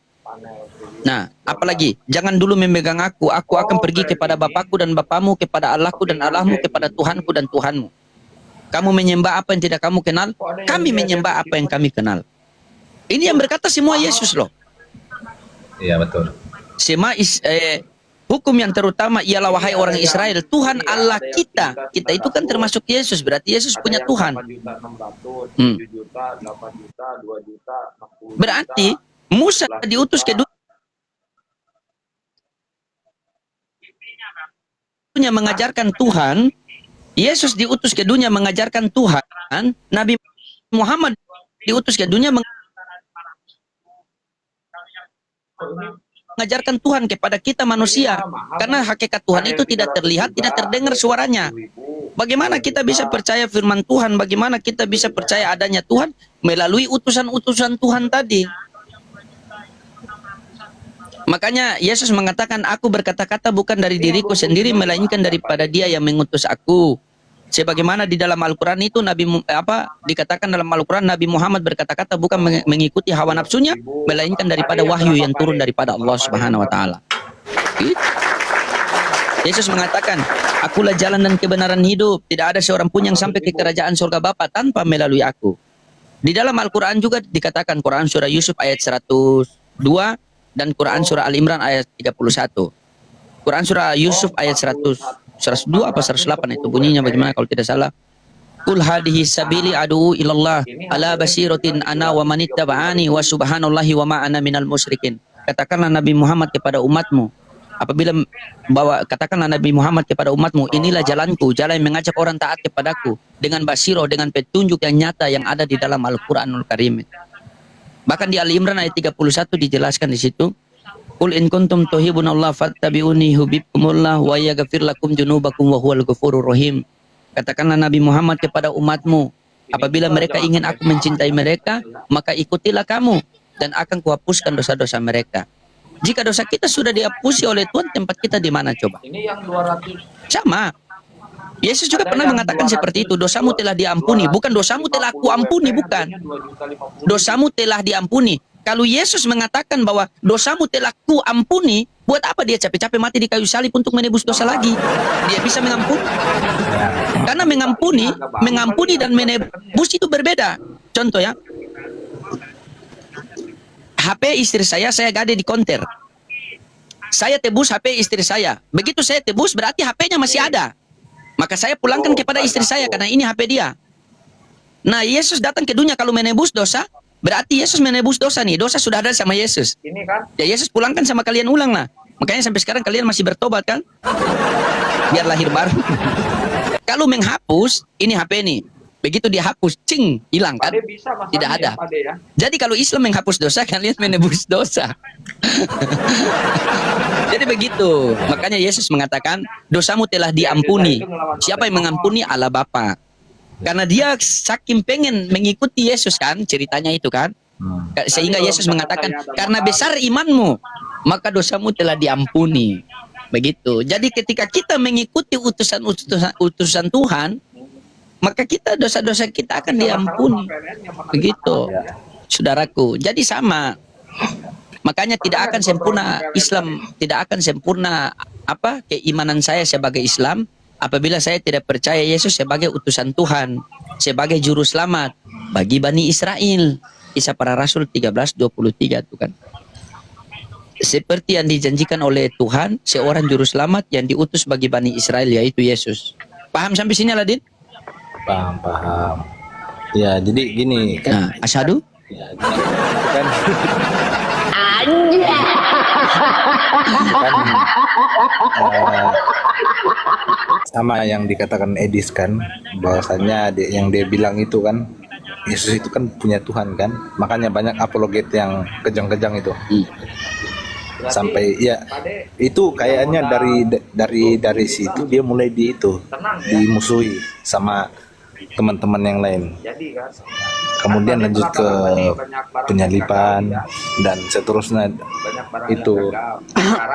Nah, apalagi, jangan dulu memegang aku akan pergi kepada Bapakku dan Bapamu, kepada Allahku dan Allahmu, kepada Tuhanku dan Tuhanmu. Kamu menyembah apa yang tidak kamu kenal, kami menyembah apa yang kami kenal. Ini yang berkata semua Yesus loh. Iya betul. Hukum yang terutama ialah, wahai orang Israel, Tuhan Allah kita. Kita itu kan termasuk Yesus, berarti Yesus punya Tuhan. Berarti Musa diutus ke dunia mengajarkan Tuhan, Yesus diutus ke dunia mengajarkan Tuhan, Nabi Muhammad diutus ke dunia mengajarkan Tuhan kepada kita manusia. Karena hakikat Tuhan itu tidak terlihat, tidak terdengar suaranya. Bagaimana kita bisa percaya firman Tuhan? Bagaimana kita bisa percaya adanya Tuhan? Melalui utusan-utusan Tuhan tadi. Makanya Yesus mengatakan, aku berkata-kata bukan dari diriku sendiri, melainkan daripada dia yang mengutus aku. Sebagaimana di dalam Al-Quran itu dikatakan dalam Al-Quran, Nabi Muhammad berkata-kata bukan mengikuti hawa nafsunya, melainkan daripada wahyu yang turun daripada Allah Subhanahu wa taala. Yesus mengatakan, akulah jalan dan kebenaran hidup, tidak ada seorang pun yang sampai ke kerajaan surga Bapa tanpa melalui aku. Di dalam Al-Quran juga dikatakan, Quran surah Yusuf ayat 102 dan Quran surah Al-Imran ayat 31. Quran surah Yusuf ayat 102 apa 108 itu bunyinya bagaimana kalau tidak salah. Qul hadhihi sabili adu ilallah ala basiratin ana wa manittaba'ani wa subhanallahi wa ma ana minal musyrikin. Katakanlah Nabi Muhammad kepada umatmu, katakanlah Nabi Muhammad kepada umatmu, inilah jalanku, jalan yang mengajak orang taat kepadaku dengan basiro, dengan petunjuk yang nyata yang ada di dalam Al-Qur'anul Karim. Bahkan di Al-Imran ayat 31 dijelaskan di situ, Qul in kuntum tuhibbunallah fattabi'uni yuhibbukumullah wa yaghfir lakum dzunubakum wa huwal ghafurur rahim. Katakanlah Nabi Muhammad kepada umatmu, apabila mereka ingin aku mencintai mereka, maka ikutilah kamu dan akan kuhapuskan dosa-dosa mereka. Jika dosa kita sudah dihapusi oleh Tuhan, tempat kita di mana coba? Ini yang 200 sama. Yesus juga pernah mengatakan seperti itu, dosamu telah diampuni, bukan dosamu telah aku ampuni, bukan. Dosamu telah diampuni. Kalau Yesus mengatakan bahwa dosamu telah ku ampuni, Buat apa dia capek-capek mati di kayu salib untuk menebus dosa lagi? Dia bisa mengampuni. Karena mengampuni dan menebus itu berbeda. Contoh ya, HP istri saya gade di konter. Saya tebus HP istri saya. Begitu saya tebus berarti HP-nya masih ada. Maka saya pulangkan kepada istri saya karena ini HP dia. Nah, Yesus datang ke dunia kalau menebus dosa, berarti Yesus menebus dosa nih. Dosa sudah ada sama Yesus. Ini kan Ya Yesus pulangkan sama kalian ulang lah. Makanya sampai sekarang kalian masih bertobat kan? Biar lahir baru. Kalau menghapus, ini HP nih. Begitu dihapus, cing, hilang kan? Pade bisa masanya Tidak ada. ya, Pade ya. Jadi kalau Islam menghapus dosa, kalian menebus dosa. Jadi begitu. Makanya Yesus mengatakan, dosamu telah diampuni. Siapa yang mengampuni? Allah Bapa. Karena dia saking pengen mengikuti Yesus kan, ceritanya itu kan. Sehingga Yesus mengatakan, karena besar imanmu, maka dosamu telah diampuni. Begitu. Jadi ketika kita mengikuti utusan Tuhan, maka kita dosa-dosa kita akan diampuni. Begitu, saudaraku. Jadi sama. Makanya tidak akan sempurna Islam, tidak akan sempurna keimanan saya sebagai Islam apabila saya tidak percaya Yesus sebagai utusan Tuhan, sebagai juru selamat bagi Bani Israel. Kisah Para Rasul 13:23 itu kan. Seperti yang dijanjikan oleh Tuhan, seorang juru selamat yang diutus bagi Bani Israel yaitu Yesus. Paham sampai sini Aladin? Paham. Ya, jadi gini kan. Nah, asyhadu. Ya, jadi kan. Sama yang dikatakan Edis kan, bahwasanya yang dia bilang itu kan, Yesus itu kan punya Tuhan kan, makanya banyak apologet yang kejang-kejang itu. Sampai ya itu kayaknya dari situ dia mulai dimusuhi sama teman-teman yang lain. Kemudian lanjut ke penyaliban dan seterusnya itu.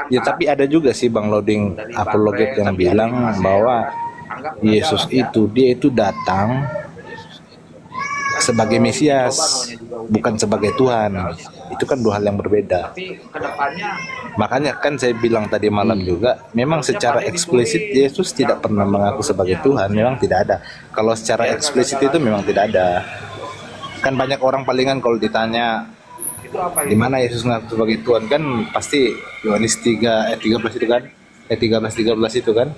Ya tapi ada juga sih Bang Loading apologet yang bilang bahwa Yesus itu dia itu datang sebagai Mesias, bukan sebagai Tuhan. Itu kan dua hal yang berbeda. Makanya kan saya bilang tadi malam juga, memang secara eksplisit Yesus tidak pernah mengaku sebagai Tuhan, memang tidak ada. Kalau secara eksplisit itu memang tidak ada. Kan banyak orang palingan kalau ditanya di mana Yesus mengaku sebagai Tuhan, kan pasti Yohanes 3:13 itu kan, 13:13 itu kan.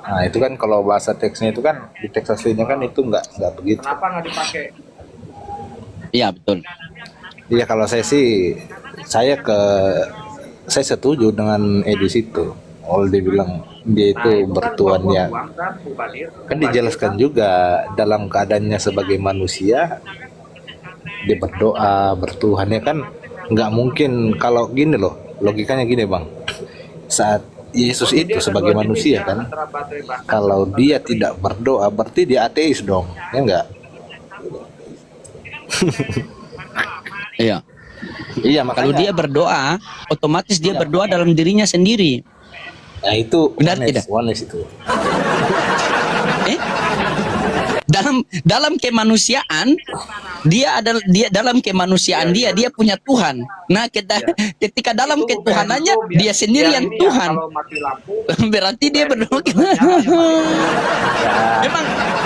Nah itu kan kalau bahasa teksnya itu kan di teks aslinya kan itu nggak begitu. Kenapa nggak dipakai? Iya betul. Iya kalau saya sih saya setuju dengan Edis itu. Kalau dia bilang dia itu bertuan ya. Kan dijelaskan juga dalam keadaannya sebagai manusia dia berdoa bertuhan ya kan, nggak mungkin kalau gini loh, logikanya gini Bang. Saat Yesus itu sebagai manusia kan, kalau dia tidak berdoa berarti dia ateis dong, ya enggak? Iya. Iya Kalau makanya. dia berdoa, otomatis dia berdoa dalam dirinya sendiri. Nah itu Benar tidak? oneness itu. Dalam kemanusiaan dia dalam kemanusiaan dia punya Tuhan. Nah ketika dalam ketuhanannya dia sendiri yang Tuhan. Berarti dia berdoa.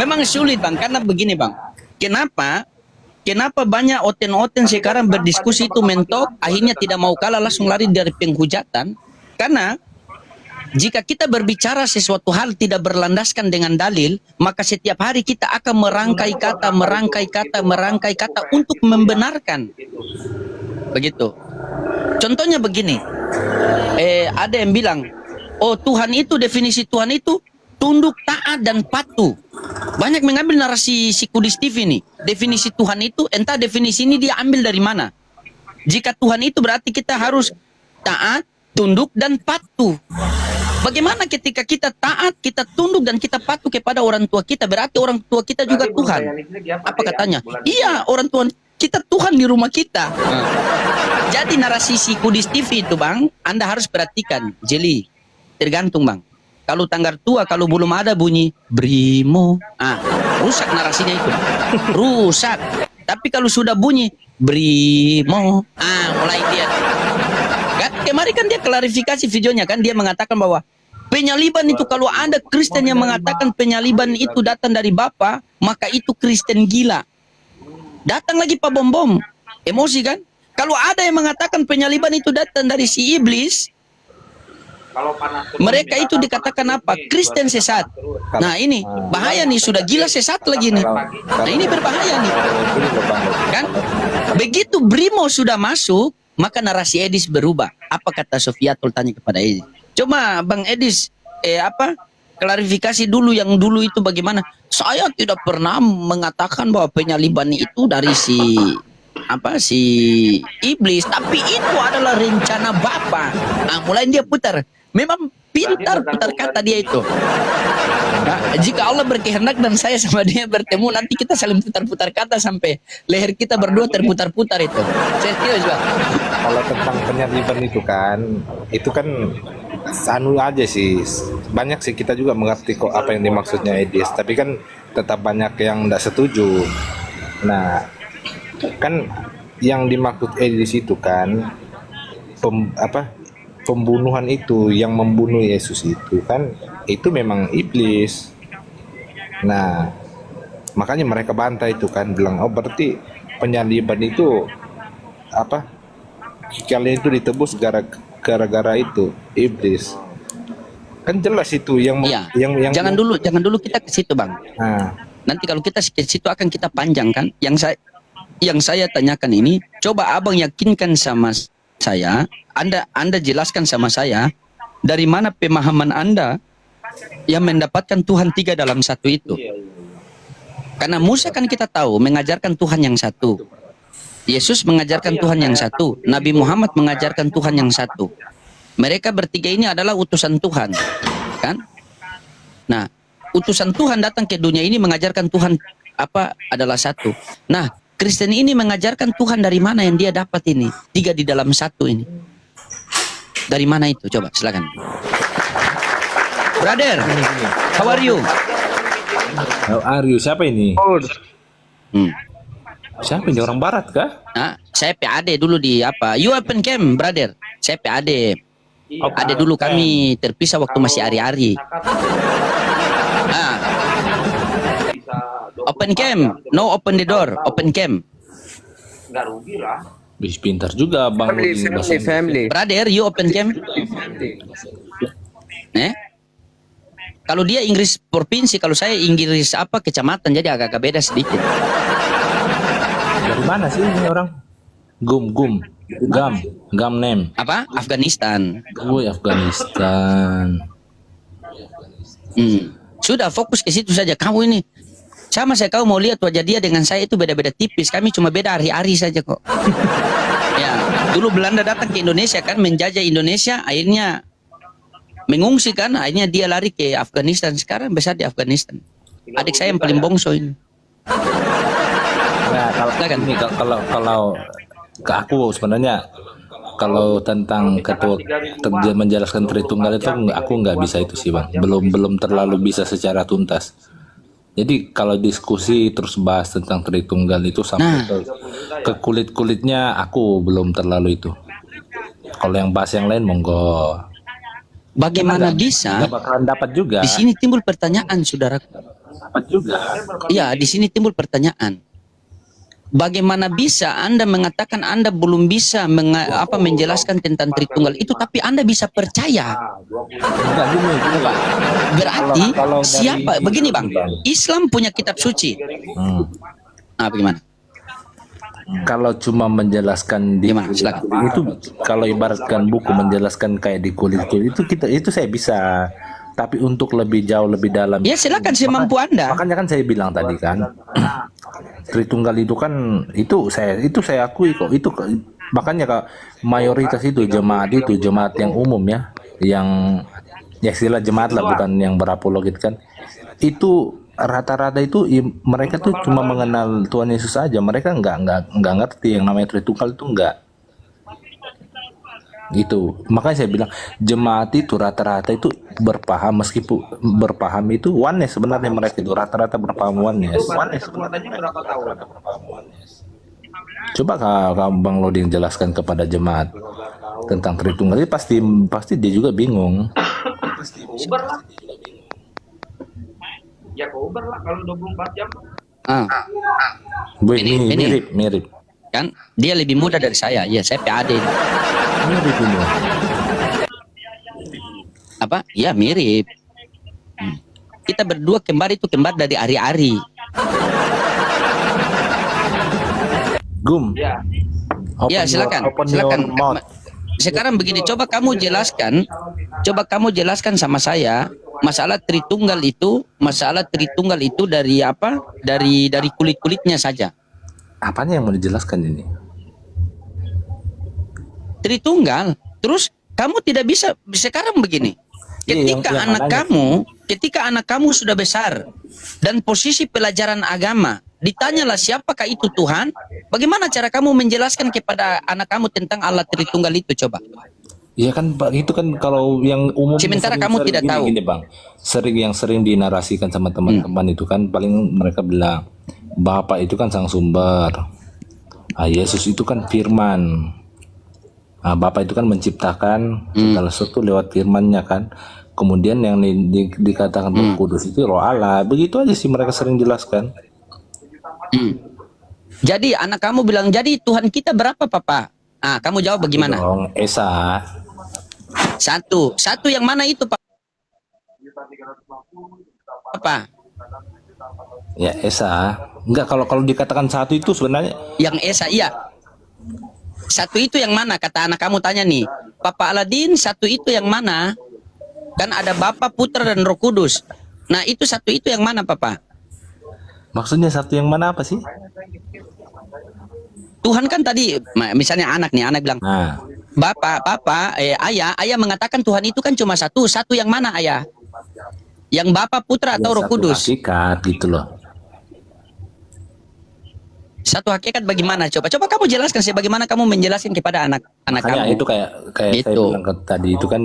Memang sulit Bang, karena begini Bang. Kenapa banyak oten-oten sekarang berdiskusi itu mentok, akhirnya tidak mau kalah langsung lari dari penghujatan? Karena jika kita berbicara sesuatu hal tidak berlandaskan dengan dalil, maka setiap hari kita akan merangkai kata untuk membenarkan. Begitu. Contohnya begini. Ada yang bilang, oh Tuhan itu, definisi Tuhan itu tunduk, taat, dan patuh. Banyak mengambil narasi si Kudis TV ini. Definisi Tuhan itu, entah definisi ini dia ambil dari mana. Jika Tuhan itu berarti kita harus taat, tunduk, dan patuh. Bagaimana ketika kita taat, kita tunduk, dan kita patuh kepada orang tua kita? Berarti orang tua kita juga Tuhan. Apa katanya? Iya, orang tua kita Tuhan di rumah kita. Jadi narasi si Kudis TV itu Bang, Anda harus perhatikan. Jeli, tergantung Bang. Kalau tanggal tua, kalau belum ada bunyi Brimo, rusak narasinya itu. Rusak. Tapi kalau sudah bunyi Brimo, mulai dia. kemarin kan dia klarifikasi videonya kan, dia mengatakan bahwa penyaliban itu kalau ada Kristen yang mengatakan penyaliban itu datang dari Bapa, maka itu Kristen gila. Datang lagi Pak Bom, emosi kan? Kalau ada yang mengatakan penyaliban itu datang dari si iblis, mereka itu dikatakan apa? Kristen sesat. Nah ini bahaya nih, sudah gila sesat lagi nih. Nah ini berbahaya nih. Kan? Begitu Brimo sudah masuk, maka narasi Edis berubah. Apa kata Sofiatul tanya kepada Edis? Coba Bang Edis, klarifikasi dulu yang dulu itu bagaimana? Saya tidak pernah mengatakan bahwa penyaliban itu dari si iblis, tapi itu adalah rencana Bapa. Nah, mulai dia putar. Memang pintar putar kata dia itu. Nah, jika Allah berkehendak dan saya sama dia bertemu, nanti kita saling putar-putar kata sampai leher kita berdua terputar-putar itu. Serius, Bang. Kalau tentang penyaliban itu kan anu aja sih. Banyak sih kita juga mengerti kok apa yang dimaksudnya Edis, tapi kan tetap banyak yang tidak setuju. Nah, kan yang dimaksud Edis itu kan pembunuhan itu, yang membunuh Yesus itu kan itu memang iblis. Nah, makanya mereka bantah itu kan, bilang berarti penyaliban itu kalian itu ditebus gara-gara itu iblis. Kan jelas itu yang jangan dulu kita ke situ, Bang. Nah, nanti kalau kita ke situ akan kita panjang kan. Yang saya tanyakan ini, coba Abang yakinkan sama saya, Anda jelaskan sama saya dari mana pemahaman Anda yang mendapatkan Tuhan 3 dalam 1 itu. Karena Musa kan kita tahu mengajarkan Tuhan yang satu. Yesus mengajarkan Tuhan yang satu. Nabi Muhammad mengajarkan Tuhan yang satu. Mereka bertiga ini adalah utusan Tuhan, kan? Nah, utusan Tuhan datang ke dunia ini mengajarkan Tuhan adalah satu. Nah, Kristen ini mengajarkan Tuhan dari mana yang dia dapat ini? 3 di dalam 1 ini. Dari mana itu? Coba silakan. Brother, how are you? How are you? Siapa ini? Siapa ini, orang barat kah? Nah, saya PAD dulu di You open camp, brother. Saya PAD. Ada dulu kami terpisah waktu masih ari-ari. Open camp, no open the door, open camp. Nggak rugi lah. Bisa pintar juga Bang. Family. Brother, you open camp? Kalau dia Inggris provinsi, kalau saya Inggris kecamatan, jadi agak-agak beda sedikit. Dari mana sih ini orang? Gam name. Afghanistan. Afghanistan. Sudah fokus ke situ saja. Kamu ini sama saya, kau mau lihat wajah dia dengan saya itu beda-beda tipis. Kami cuma beda hari-hari saja kok. Ya, dulu Belanda datang ke Indonesia kan, menjajah Indonesia, akhirnya mengungsi kan, akhirnya dia lari ke Afghanistan. Sekarang besar di Afghanistan. Adik saya yang paling bongso ini. Nah, kalau ke aku sebenarnya kalau tentang menjelaskan Tritunggal itu aku nggak bisa itu sih Bang. Belum terlalu bisa secara tuntas. Jadi kalau diskusi terus bahas tentang Tritunggal itu sampai ke kulit-kulitnya aku belum terlalu itu. Kalau yang bahas yang lain monggo. Bagaimana bisa? Nggak bakalan dapat juga. Di sini timbul pertanyaan, saudaraku. Dapat juga. Iya, di sini timbul pertanyaan. Bagaimana bisa Anda mengatakan Anda belum bisa menjelaskan tentang Tritunggal itu, tapi Anda bisa percaya? Berarti kalau siapa? Begini Bang, Islam punya kitab suci. Bagaimana? Kalau cuma menjelaskan di Gimana? Silakan. itu, kalau ibaratkan buku menjelaskan kayak di kulit-kulit itu saya bisa. Tapi untuk lebih jauh, lebih dalam. Ya silakan semampu Anda. Makanya kan saya bilang tadi kan, Tritunggal itu kan itu saya akui kok. Itu makanya mayoritas itu jemaat yang umum ya, yang istilah jemaat lah, bukan yang berapologet kan. Itu rata-rata itu mereka tuh cuma mengenal Tuhan Yesus saja. Mereka nggak ngerti yang namanya Tritunggal itu enggak. Gitu. Makanya saya bilang jemaat itu rata-rata itu berpaham, meskipun berpaham itu oneness sebenarnya, mereka itu rata-rata berpaham oneness. Coba Bang Loding jelaskan kepada jemaat tentang Tritunggal, jadi pasti dia juga bingung. Uber lah. Ya ke Uber lah kalau 24 jam. Ah, Bu, Ini- ini mirip. kan dia lebih muda dari saya. Ya, saya PAD. Mirip ini. Apa? Ya, mirip. Kita berdua kembar itu kembar dari ari-ari. Gum. Ya. Ya, silakan. Silakan. Sekarang begini, coba kamu jelaskan sama saya masalah Tritunggal itu dari apa? Dari kulit-kulitnya saja. Apanya yang mau dijelaskan ini? Tritunggal. Terus kamu tidak bisa sekarang begini. Iya, yang Ketika anak kamu sudah besar dan posisi pelajaran agama, ditanyalah siapakah itu Tuhan? Bagaimana cara kamu menjelaskan kepada anak kamu tentang Allah Tritunggal itu, coba? Iya kan Pak, itu kan kalau yang umum Sementara kamu tidak tahu. Gini Bang, sering dinarasikan sama teman-teman itu kan paling mereka bilang Bapa itu kan sang sumber. Yesus itu kan firman. Bapa itu kan menciptakan segala sesuatu lewat firman-Nya kan. Kemudian yang dikatakan Roh Kudus itu Roh Allah. Begitu aja sih mereka sering jelaskan. Jadi anak kamu bilang, jadi Tuhan kita berapa, Papa? Kamu jawab bagaimana? Dong, Esa. Satu yang mana itu, Papa? Ya Esa. Enggak, kalau dikatakan satu itu sebenarnya Yang Esa, iya. Satu itu yang mana? Kata anak kamu tanya nih, Papa Aladin, satu itu yang mana? Kan ada Bapa, Putra, dan Roh Kudus. Nah, itu satu itu yang mana, Papa? maksudnya satu yang mana apa sih? Tuhan kan tadi, misalnya anak bilang, Nah, ayah mengatakan Tuhan itu kan cuma satu yang mana, ayah? Yang Bapa, Putra, atau Roh satu Kudus? hakikat gitu loh. Satu hakikat bagaimana? Coba kamu jelaskan sih, bagaimana kamu menjelaskan kepada anak Makanya kamu. itu kayak Gitu. saya bilang tadi itu kan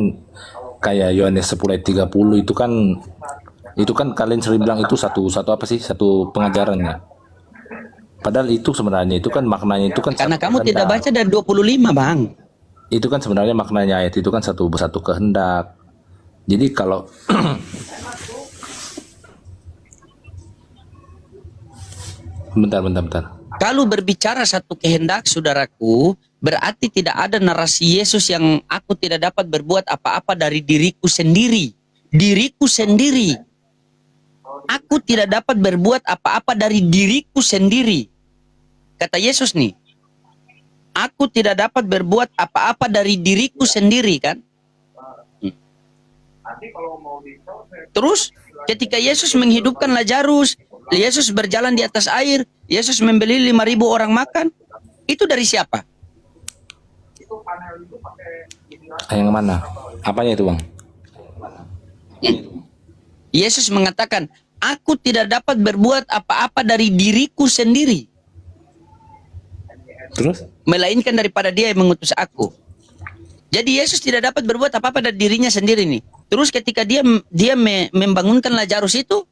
kayak Yohanes 10:30 itu kan kalian sering bilang itu satu apa sih, satu pengajarannya. Padahal itu sebenarnya itu kan maknanya itu kan Karena satu kamu tidak kehendak. baca dari 25, Bang. Itu kan sebenarnya maknanya ayat itu kan satu kehendak. Jadi kalau bentar. Kalau berbicara satu kehendak, saudaraku, berarti tidak ada narasi Yesus yang aku tidak dapat berbuat apa-apa dari diriku sendiri. Diriku sendiri. Aku tidak dapat berbuat apa-apa dari diriku sendiri. Kata Yesus nih, aku tidak dapat berbuat apa-apa dari diriku sendiri, kan? Terus ketika Yesus menghidupkan Lazarus, Yesus berjalan di atas air, Yesus membeli 5.000 orang makan, itu dari siapa? yang mana? Apanya itu, Bang? Yesus mengatakan, aku tidak dapat berbuat apa-apa dari diriku sendiri, Terus? melainkan daripada Dia yang mengutus aku. Jadi Yesus tidak dapat berbuat apa-apa dari dirinya sendiri nih. Terus ketika dia membangunkan Lazarus itu,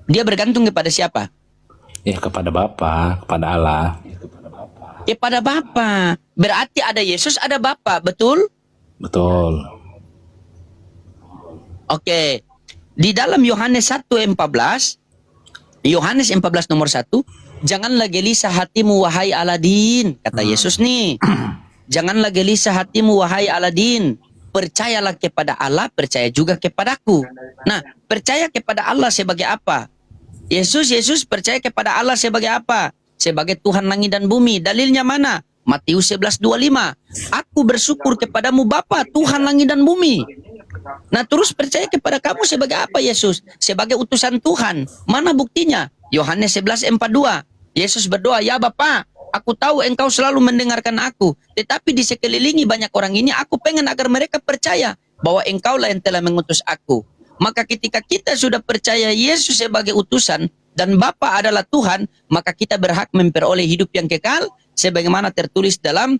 dia bergantung kepada siapa? Ya kepada Bapa, kepada Allah. Kepada Bapa. Berarti ada Yesus, ada Bapa, betul? Betul. Oke. Di dalam Yohanes 1:14, Yohanes 14 nomor 1, janganlah gelisah hatimu wahai Aladin, kata Yesus nih. Janganlah gelisah hatimu wahai Aladin. Percayalah kepada Allah, percaya juga kepadaku. Nah, percaya kepada Allah sebagai apa? Yesus percaya kepada Allah sebagai apa? Sebagai Tuhan langit dan bumi. Dalilnya mana? Matius 11:25. Aku bersyukur kepadamu Bapa, Tuhan langit dan bumi. Nah, terus percaya kepada kamu sebagai apa, Yesus? Sebagai utusan Tuhan. Mana buktinya? Yohanes 11:42. Yesus berdoa, ya Bapa, aku tahu engkau selalu mendengarkan aku. Tetapi di sekelilingi banyak orang ini, aku pengen agar mereka percaya bahwa engkaulah yang telah mengutus aku. Maka ketika kita sudah percaya Yesus sebagai utusan dan Bapa adalah Tuhan, maka kita berhak memperoleh hidup yang kekal sebagaimana tertulis dalam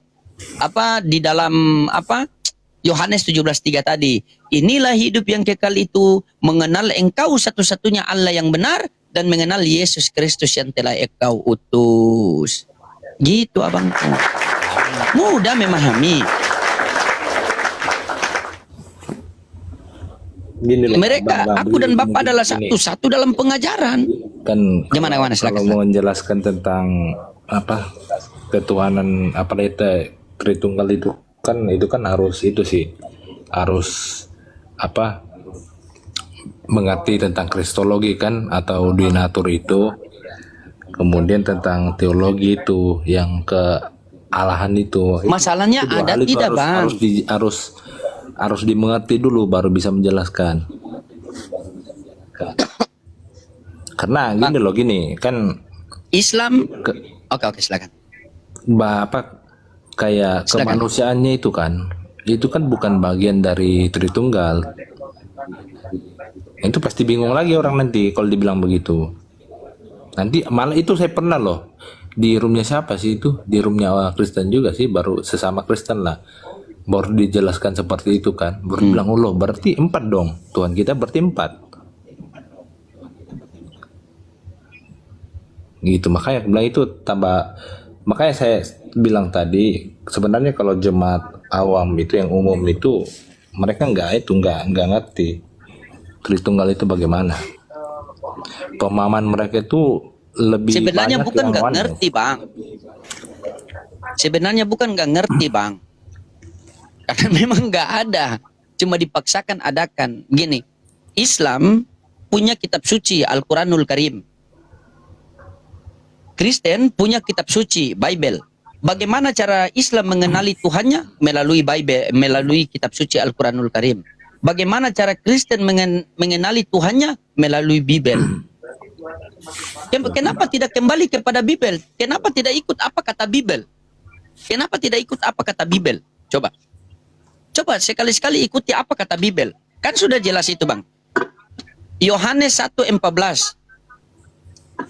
Yohanes 17:3 tadi. Inilah hidup yang kekal itu, mengenal engkau satu-satunya Allah yang benar dan mengenal Yesus Kristus yang telah engkau utus. Gitu abangku. mudah memahami. Gini loh, Mereka, Bang, aku dan begini, Bapak adalah gini. satu dalam pengajaran. Kan Gimana, Wana? kalau Silakan. mau menjelaskan tentang apa ketuhanan apa itu Tritunggal itu kan harus itu sih, harus apa mengerti tentang kristologi kan, atau donatur itu, kemudian tentang teologi itu yang kealahan itu. Masalahnya Itu dua ada hal itu tidak, Bang? harus dimengerti dulu baru bisa menjelaskan. Karena gini loh, gini kan Islam. Oke, silakan. apa kayak Silakan. kemanusiaannya itu kan bukan bagian dari Tritunggal. Itu pasti bingung lagi orang nanti kalau dibilang begitu. Nanti malah itu saya pernah loh di roomnya siapa sih itu, di roomnya Kristen juga sih, baru sesama Kristen lah, baru dijelaskan seperti itu kan, baru bilang loh berarti 4 dong, Tuhan kita berarti 4 gitu. Makanya bilang itu tambah, makanya saya bilang tadi sebenarnya kalau jemaat awam itu yang umum itu mereka nggak ngerti Tritunggal itu bagaimana. Pemahaman mereka itu lebih Sebenarnya banyak bukan yang nggak oneness. ngerti, Bang. Sebenarnya bukan nggak ngerti, Bang. Karena memang nggak ada, cuma dipaksakan adakan. Gini, Islam punya kitab suci Al-Quranul Karim. Kristen punya kitab suci Bible. Bagaimana cara Islam mengenali Tuhannya? Melalui Bible, melalui kitab suci Al-Quranul Karim. Bagaimana cara Kristen mengenali Tuhannya? Melalui Bible. Kenapa tidak kembali kepada Bible? Kenapa tidak ikut apa kata Bible? Kenapa tidak ikut apa kata Bible? Coba sekali-sekali ikuti apa kata Bible. Kan sudah jelas itu, Bang. Yohanes 1:14.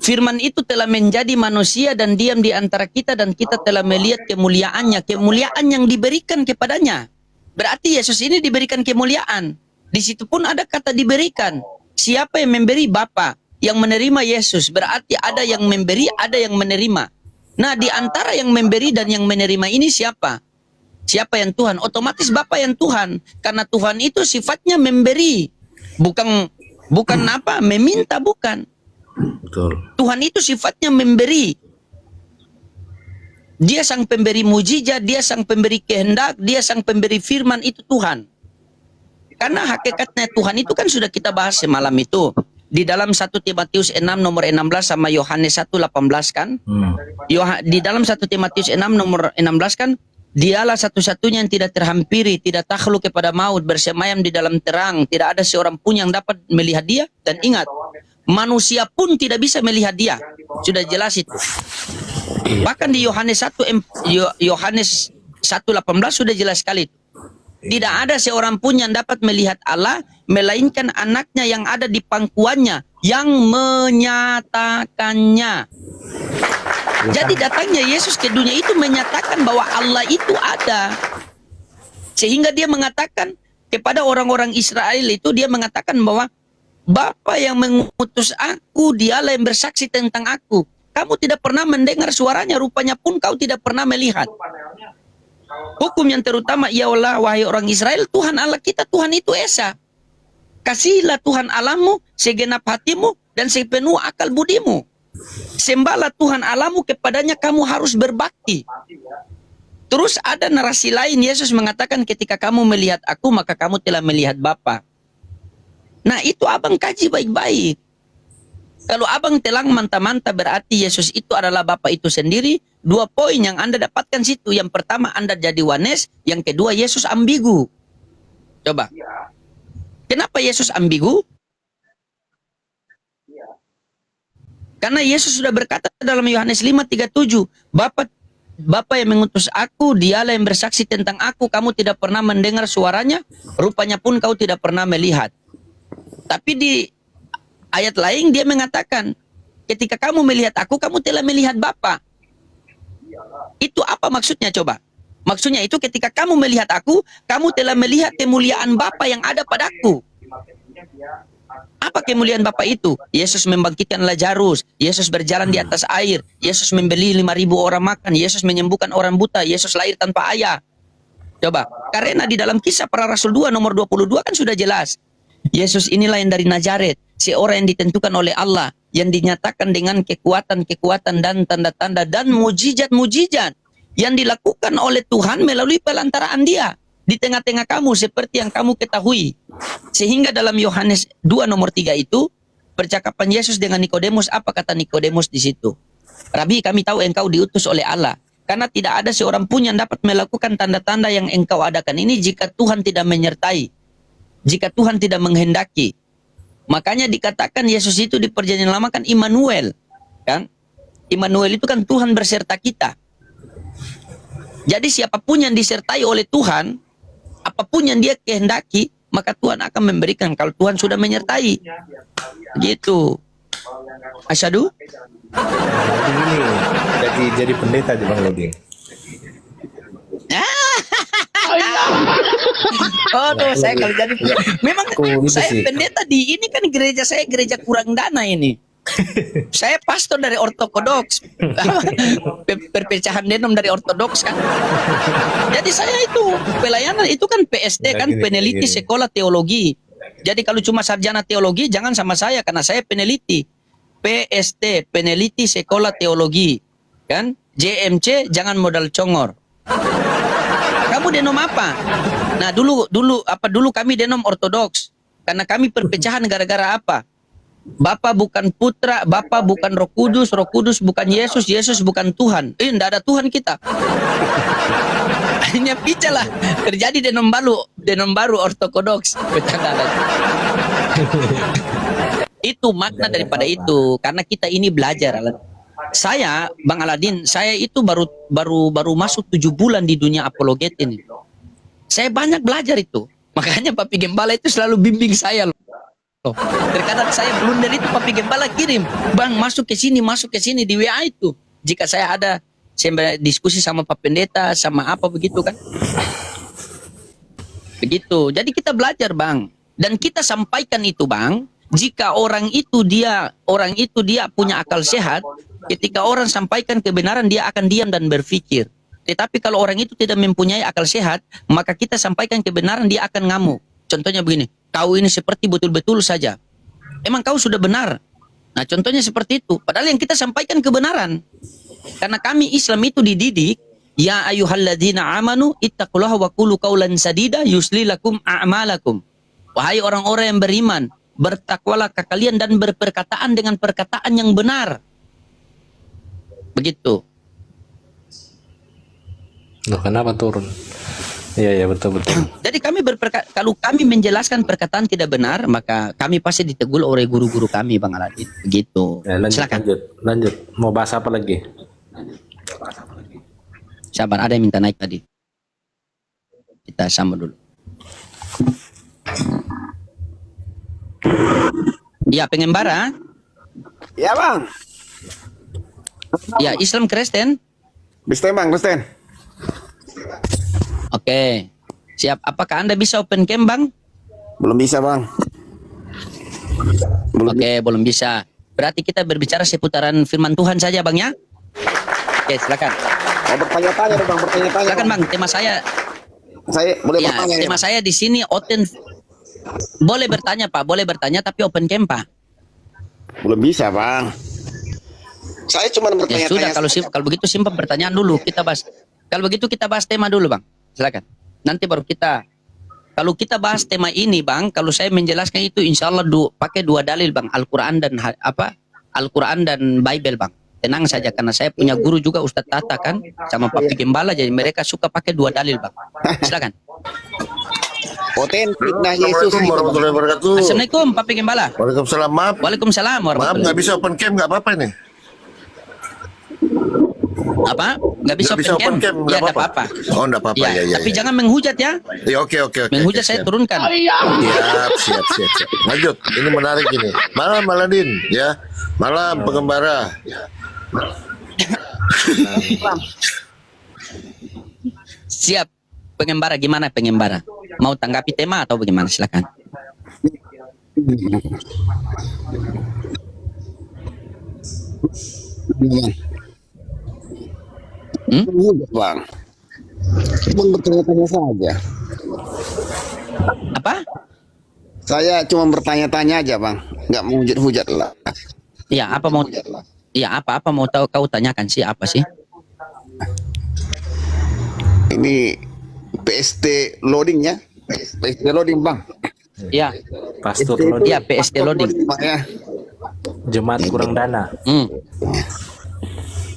Firman itu telah menjadi manusia dan diam di antara kita, dan kita telah melihat kemuliaannya, kemuliaan yang diberikan kepadanya. Berarti Yesus ini diberikan kemuliaan. Di situ pun ada kata diberikan. Siapa yang memberi? Bapa. Yang menerima Yesus. Berarti ada yang memberi, ada yang menerima. Nah, di antara yang memberi dan yang menerima ini siapa? Siapa yang Tuhan? Otomatis Bapa yang Tuhan. Karena Tuhan itu sifatnya memberi. Bukan apa? Meminta, bukan. Betul. Tuhan itu sifatnya memberi. Dia sang pemberi mujizat, dia sang pemberi kehendak, dia sang pemberi firman, itu Tuhan. Karena hakikatnya Tuhan itu kan sudah kita bahas semalam itu. Di dalam 1 Timotius 6 nomor 16 sama Yohanes 1:18 kan. Di dalam 1 Timotius 6 nomor 16 kan. Dialah satu-satunya yang tidak terhampiri, tidak takluk kepada maut, bersemayam di dalam terang. Tidak ada seorang pun yang dapat melihat dia. Dan ingat, manusia pun tidak bisa melihat dia. Sudah jelas itu. Bahkan di Yohanes 1:18 sudah jelas sekali itu. Tidak ada seorang pun yang dapat melihat Allah, melainkan anaknya yang ada di pangkuannya, yang menyatakannya. Jadi datangnya Yesus ke dunia itu menyatakan bahwa Allah itu ada. Sehingga dia mengatakan kepada orang-orang Israel itu, dia mengatakan bahwa Bapa yang mengutus aku, dialah yang bersaksi tentang aku. Kamu tidak pernah mendengar suaranya, rupanya pun kau tidak pernah melihat. Hukum yang terutama ialah, wahai orang Israel, Tuhan Allah kita, Tuhan itu Esa. Kasihilah Tuhan Allahmu segenap hatimu dan sepenuh akal budimu. Sembahlah Tuhan Allahmu, kepadanya kamu harus berbakti. Terus ada narasi lain, Yesus mengatakan ketika kamu melihat aku, maka kamu telah melihat Bapa. Nah, itu abang kaji baik-baik. Kalau abang telang mantap-mantap, berarti Yesus itu adalah Bapa itu sendiri. 2 poin yang Anda dapatkan situ. Yang pertama, Anda jadi oneness. Yang kedua, Yesus ambigu. Coba. Kenapa Yesus ambigu? Karena Yesus sudah berkata dalam Yohanes 5:37, Bapa yang mengutus aku, dialah yang bersaksi tentang aku. Kamu tidak pernah mendengar suaranya, rupanya pun kau tidak pernah melihat. Tapi di ayat lain dia mengatakan, ketika kamu melihat aku, kamu telah melihat Bapa. Itu apa maksudnya coba? Maksudnya itu ketika kamu melihat aku, kamu telah melihat kemuliaan Bapa yang ada padaku. Apa kemuliaan Bapa itu? Yesus membangkitkan Lazarus, Yesus berjalan di atas air, Yesus membeli 5.000 orang makan, Yesus menyembuhkan orang buta, Yesus lahir tanpa ayah. Coba, karena di dalam Kisah Para Rasul 2 nomor 22 kan sudah jelas. Yesus inilah yang dari Nazaret, seorang yang ditentukan oleh Allah, yang dinyatakan dengan kekuatan-kekuatan dan tanda-tanda dan mujizat-mujizat yang dilakukan oleh Tuhan melalui pelantaraan Dia di tengah-tengah kamu seperti yang kamu ketahui. Sehingga dalam Yohanes 2 nomor 3 itu, percakapan Yesus dengan Nikodemus, apa kata Nikodemus di situ? Rabi, kami tahu engkau diutus oleh Allah, karena tidak ada seorang pun yang dapat melakukan tanda-tanda yang engkau adakan ini jika Tuhan tidak menyertai, jika Tuhan tidak menghendaki. Makanya dikatakan Yesus itu di perjanjian lama kan Immanuel, kan? Immanuel itu kan Tuhan berserta kita. Jadi siapapun yang disertai oleh Tuhan, apapun yang dia kehendaki, maka Tuhan akan memberikan kalau Tuhan sudah menyertai. Gitu. Asyhadu. Ini jadi pendeta di Bang Loding. Oh tuh, saya kalau jadi memang Gitu saya sih. pendeta di ini kan gereja saya gereja kurang dana ini. Saya pastor dari Ortodoks. Perpecahan denom dari Ortodoks kan. Jadi saya itu pelayanan itu kan PST kan, peneliti sekolah teologi. Jadi kalau cuma sarjana teologi jangan sama saya karena saya peneliti. PST, peneliti sekolah teologi. Kan? JMC jangan modal congor. Kamu denom apa? Nah, dulu kami denom Ortodoks. Karena kami perpecahan gara-gara apa? Bapa bukan Putra, Bapa bukan Roh Kudus bukan Yesus, Yesus bukan Tuhan. Enggak ada Tuhan kita. Hanya pica lah. Terjadi denom baru Ortodoks. Bercanda lagi. Itu makna daripada itu. Karena kita ini belajar. Saya, Bang Aladin, saya itu baru masuk 7 bulan di dunia apologet ini. Saya banyak belajar itu. Makanya Papi Gembala itu selalu bimbing saya loh. Terkadang saya blunder itu Papi Gembala kirim, Bang masuk ke sini di WA itu. Jika saya ada diskusi sama Pak Pendeta sama apa begitu kan. Begitu. Jadi kita belajar Bang. Dan kita sampaikan itu Bang. Jika orang itu dia punya akal sehat, ketika orang sampaikan kebenaran dia akan diam dan berpikir. Tetapi kalau orang itu tidak mempunyai akal sehat, maka kita sampaikan kebenaran dia akan ngamuk. Contohnya begini, kau ini seperti betul-betul saja. Emang kau sudah benar. Nah contohnya seperti itu. Padahal yang kita sampaikan kebenaran. Karena kami Islam itu dididik, ya ayyuhalladzina amanu ittaqullaha wa qulu qawlan sadida yusli lakum a'malakum. Wahai orang-orang yang beriman, bertakwalah kalian dan berperkataan dengan perkataan yang benar. Begitu. Loh, kenapa turun? Iya betul. Jadi kalau kami menjelaskan perkataan tidak benar, maka kami pasti ditegur oleh guru-guru kami Bang Aladin. Begitu. Ya, Silakan. Lanjut. Mau bahas apa lagi? Sabar, ada yang minta naik tadi. Kita sama dulu. Ya, pengembara. Ya bang. Ya, Islam Kristen. Kristen bang, Kristen. Oke. Siap. Apakah Anda bisa open cam, Bang? Belum bisa bang. Oke, belum bisa. Berarti kita berbicara seputaran firman Tuhan saja, Bang ya? Oke, silakan. Mau bertanya-tanya dong bang, bertanya-tanya. Silakan, Bang. Tema saya Boleh ya, bertanya tema ya? saya di sini boleh bertanya, Pak. Boleh bertanya tapi open cam, Pak. Belum bisa bang. Saya cuma Ya bertanya-tanya. sudah, kalau begitu simpan pertanyaan dulu, kita bahas. Kalau begitu kita bahas tema dulu, Bang. Silakan. Nanti baru kalau kita bahas tema ini, Bang, kalau saya menjelaskan itu insya Allah pakai 2 dalil, Bang. Al-Quran dan Al-Quran dan Bible, Bang. Tenang saja karena saya punya guru juga Ustadz Tata kan sama Papi Gembala, jadi mereka suka pakai 2 dalil, Bang. Silakan. Otentik nah Yesus. Assalamualaikum warahmatullahi wabarakatuh. Assalamualaikum Papi Gembala. Waalaikumsalam. Maaf. Waalaikumsalam Maaf warahmatullahi. nggak bisa open cam, nggak apa-apa ini. Apa? Nggak bisa open cam? Ya nggak apa-apa. Oh nggak apa-apa Ya, ya. tapi jangan menghujat ya. Ya oke. Menghujat saya siap. turunkan. Siap. Lanjut. Ini menarik ini. Malam Maladin ya. Malam pengembara. Bang. Cuma bertanya-tanya saja. Apa? Saya cuma bertanya-tanya aja, Bang. Nggak mau hujat-hujat lah. Ya, apa mau apa mau tahu kau tanyakan sih, apa sih? Ini PST loading ya? PST loading, Bang. Ya, Pastor PST loading. ya PST loading. Bang, ya. Jemaat kurang dana.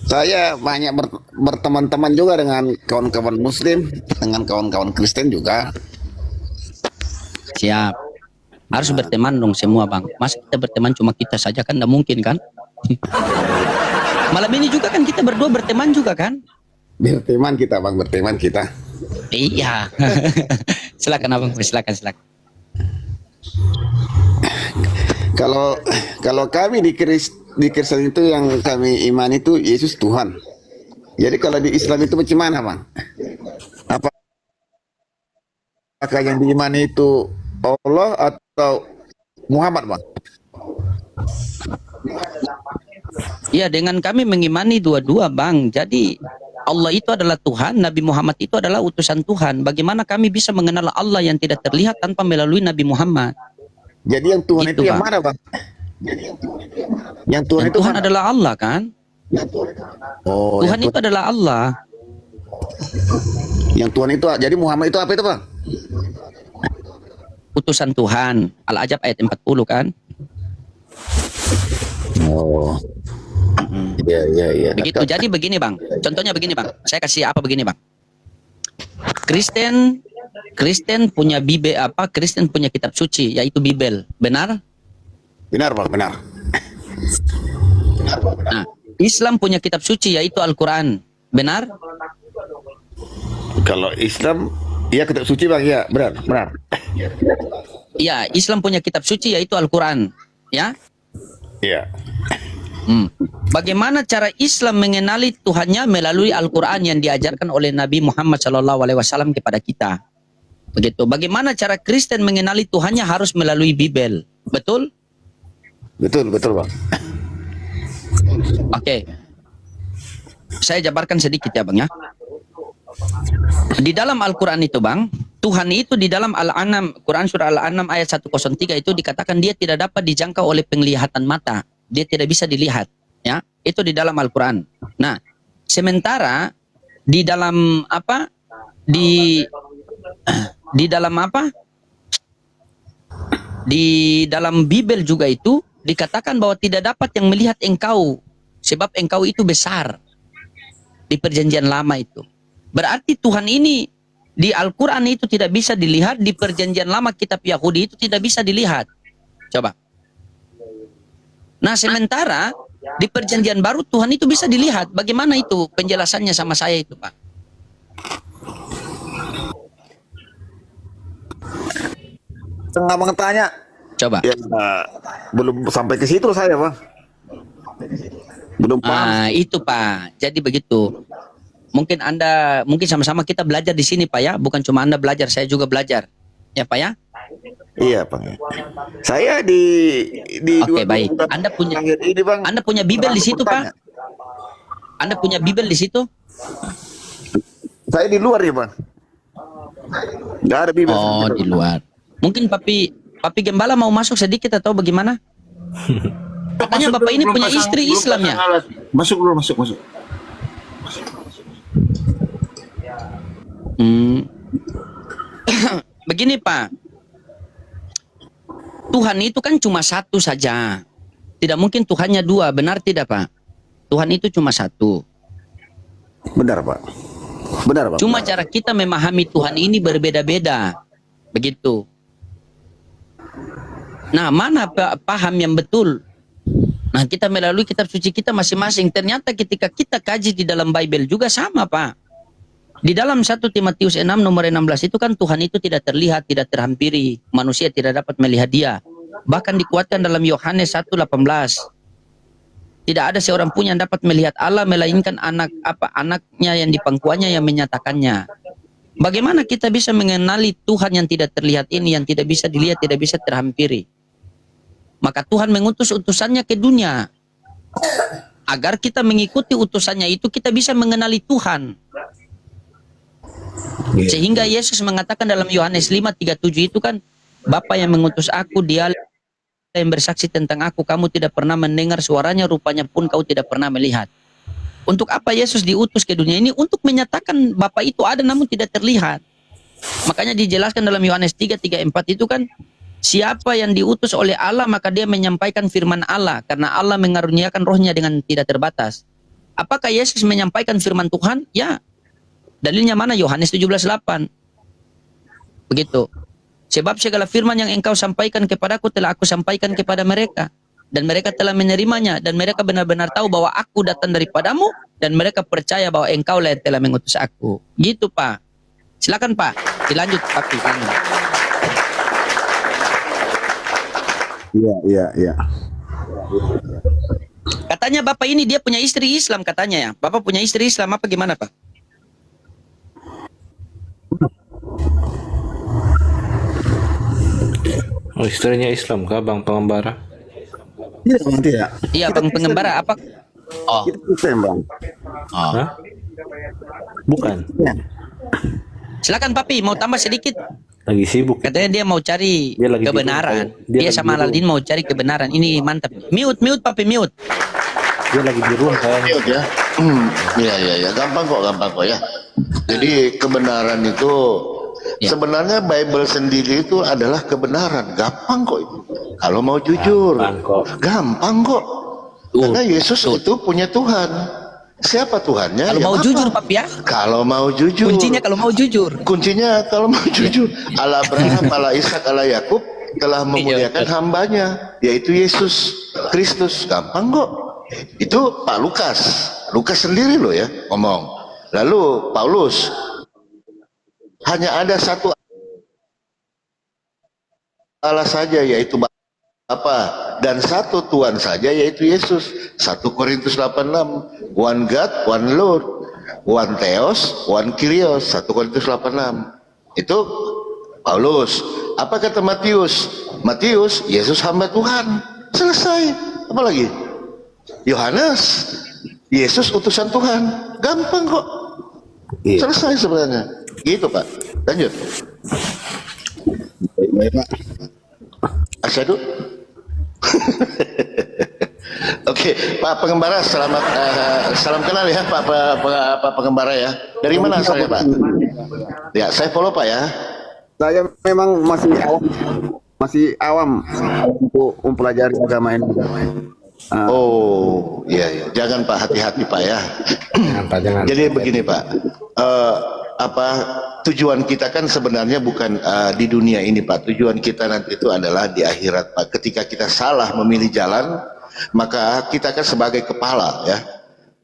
Saya banyak berteman-teman juga dengan kawan-kawan Muslim, dengan kawan-kawan Kristen juga. Siap. Harus berteman dong semua, Bang. Masa kita berteman cuma kita saja kan nggak mungkin kan? Malam ini juga kan kita berdua berteman juga kan? Berteman kita, Bang, berteman kita. Iya. Silakan Abang, silakan. Kalau kami di Kristen itu yang kami iman itu Yesus Tuhan. Jadi kalau di Islam itu bagaimana, Bang? Apakah yang diimani itu Allah atau Muhammad, Bang? Iya, dengan kami mengimani dua-dua, Bang. Jadi Allah itu adalah Tuhan, Nabi Muhammad itu adalah utusan Tuhan. Bagaimana kami bisa mengenal Allah yang tidak terlihat tanpa melalui Nabi Muhammad? Jadi yang Tuhan Gitu, itu yang Bang. mana, Bang? Yang Tuhan Dan itu Tuhan mana? adalah Allah kan? Oh, Tuhan yang itu adalah Allah. Yang Tuhan itu, jadi Muhammad itu apa itu, Bang? Utusan Tuhan. Al-Ajab ayat 40 kan? Oh. Iya. Begitu. Jadi begini, Bang. Contohnya begini, Bang. Saya kasih apa begini, Bang. Kristen punya Kristen punya kitab suci yaitu Bibel. Benar? Benar, Bang, benar. Nah, Islam punya kitab suci yaitu Al-Qur'an. Benar? Kalau Islam, iya kitab suci, Bang, ya, benar. Iya, Islam punya kitab suci yaitu Al-Qur'an, ya? Iya. Bagaimana cara Islam mengenali Tuhannya melalui Al-Qur'an yang diajarkan oleh Nabi Muhammad SAW kepada kita? Begitu. Bagaimana cara Kristen mengenali Tuhannya harus melalui Bibel? Betul? Betul, Bang. Oke. Saya jabarkan sedikit ya, Bang, ya. Di dalam Al-Qur'an itu, Bang, Tuhan itu di dalam Al-An'am, Quran surah Al-An'am ayat 103 itu dikatakan dia tidak dapat dijangkau oleh penglihatan mata. Dia tidak bisa dilihat, ya. Itu di dalam Al-Qur'an. Nah, sementara di dalam apa? Di dalam Bibel juga itu dikatakan bahwa tidak dapat yang melihat engkau sebab engkau itu besar. Di perjanjian lama itu. Berarti Tuhan ini di Al-Qur'an itu tidak bisa dilihat, di perjanjian lama kitab Yahudi itu tidak bisa dilihat. Coba. Nah, sementara di perjanjian baru Tuhan itu bisa dilihat. Bagaimana itu penjelasannya sama saya itu, Pak? Abang tanya. Coba. Ya, belum sampai ke situ saya, Bang. Belum paham. Itu, Pak. Jadi begitu. Mungkin sama-sama kita belajar di sini, Pak, ya. Bukan cuma Anda belajar, saya juga belajar. Ya, Pak, ya? Iya, Bang. Saya di Oke, baik. Anda punya ini, Bang. Anda punya Bibel di situ, Pak? Anda punya Bibel di situ? Saya di luar ya, Bang. Nggak ada Bibel. Oh, di luar. Mungkin Papi Gembala mau masuk sedikit atau bagaimana? Katanya Bapak ini punya istri Islam ya? Masuk. Begini, Pak. Tuhan itu kan cuma satu saja. Tidak mungkin Tuhannya dua, benar tidak, Pak? Tuhan itu cuma satu. Benar, Pak. Cuma cara kita memahami Tuhan ini berbeda-beda. Begitu. Nah, mana paham yang betul? Nah, kita melalui kitab suci kita masing-masing. Ternyata ketika kita kaji di dalam Bible juga sama, Pak. Di dalam 1 Timotius 6 nomor 16 itu kan Tuhan itu tidak terlihat, tidak terhampiri. Manusia tidak dapat melihat dia. Bahkan dikuatkan dalam Yohanes 1:18. Tidak ada seorang pun yang dapat melihat Allah melainkan anaknya yang di pangkuannya yang menyatakannya. Bagaimana kita bisa mengenali Tuhan yang tidak terlihat ini, yang tidak bisa dilihat, tidak bisa terhampiri? Maka Tuhan mengutus utusannya ke dunia. Agar kita mengikuti utusannya itu, kita bisa mengenali Tuhan. Sehingga Yesus mengatakan dalam Yohanes 5:37 itu kan, Bapa yang mengutus aku, dia yang bersaksi tentang aku, kamu tidak pernah mendengar suaranya, rupanya pun kau tidak pernah melihat. Untuk apa Yesus diutus ke dunia ini? Untuk menyatakan Bapa itu ada namun tidak terlihat. Makanya dijelaskan dalam Yohanes 3:34 itu kan, siapa yang diutus oleh Allah maka dia menyampaikan firman Allah, karena Allah mengaruniakan rohnya dengan tidak terbatas. Apakah Yesus menyampaikan firman Tuhan? Ya. Dalilnya mana? Yohanes 17:8. Begitu. Sebab segala firman yang engkau sampaikan kepadaku telah aku sampaikan kepada mereka, dan mereka telah menerimanya, dan mereka benar-benar tahu bahwa aku datang daripadamu, dan mereka percaya bahwa engkau lah yang telah mengutus aku. Gitu, Pak. Silakan, Pak. Dilanjut, Pak. Iya. Katanya Bapak ini dia punya istri Islam katanya ya. Bapak punya istri Islam apa gimana, Pak? Oh, istrinya Islam kah, Bang Pengembara? Tidak. Iya, Bang Pengembara apa? Oh. Kita Kristen, Bang. Hah? Bukan. Silakan Papi, mau tambah sedikit. Lagi sibuk. Katanya dia mau cari Dia lagi kebenaran. di rumah. Dia Dia lagi sama di rumah. Alaldin mau cari kebenaran. Ini mantap. Mute Papi, mute. Dia lagi di room kayaknya. Ya. Iya. Gampang kok ya. Jadi kebenaran itu sebenarnya Bible sendiri itu adalah kebenaran. Gampang kok itu. Kalau mau jujur, gampang kok. Karena Yesus itu punya Tuhan. Siapa Tuhannya? Kalau Ya mau apa? jujur Papi ya. Kalau mau jujur. Kuncinya kalau mau jujur. Kuncinya kalau mau jujur. Allah Abraham, Allah Ishak, Allah Yakub telah memuliakan hambanya, yaitu Yesus Kristus. Gampang kok. Itu Pak Lukas. Lukas sendiri loh ya ngomong. Lalu Paulus, hanya ada satu Allah saja, yaitu Bapa, dan satu Tuhan saja, yaitu Yesus. 1 Korintus 8:6. One God, one Lord, one Theos, one Kyrios. 1 Korintus 8:6. Itu Paulus. Apa kata Matius? Matius, Yesus hamba Tuhan. Selesai. Apa lagi? Yohanes, Yesus utusan Tuhan. Gampang kok. Selesai sebenarnya. Gitu Pak. Lanjut. Baik, Pak. Asyhadu. Oke, Pak Pengembara, selamat salam kenal ya Pak Pengembara ya. Dari mana asalnya Pak? Ya, saya follow Pak ya. Saya memang masih awam untuk mempelajari agama ini. Oh, iya. Jangan Pak, hati-hati Pak ya. Jangan. Jadi begini Pak, tujuan kita kan sebenarnya bukan di dunia ini Pak. Tujuan kita nanti itu adalah di akhirat Pak. Ketika kita salah memilih jalan, maka kita kan sebagai kepala ya.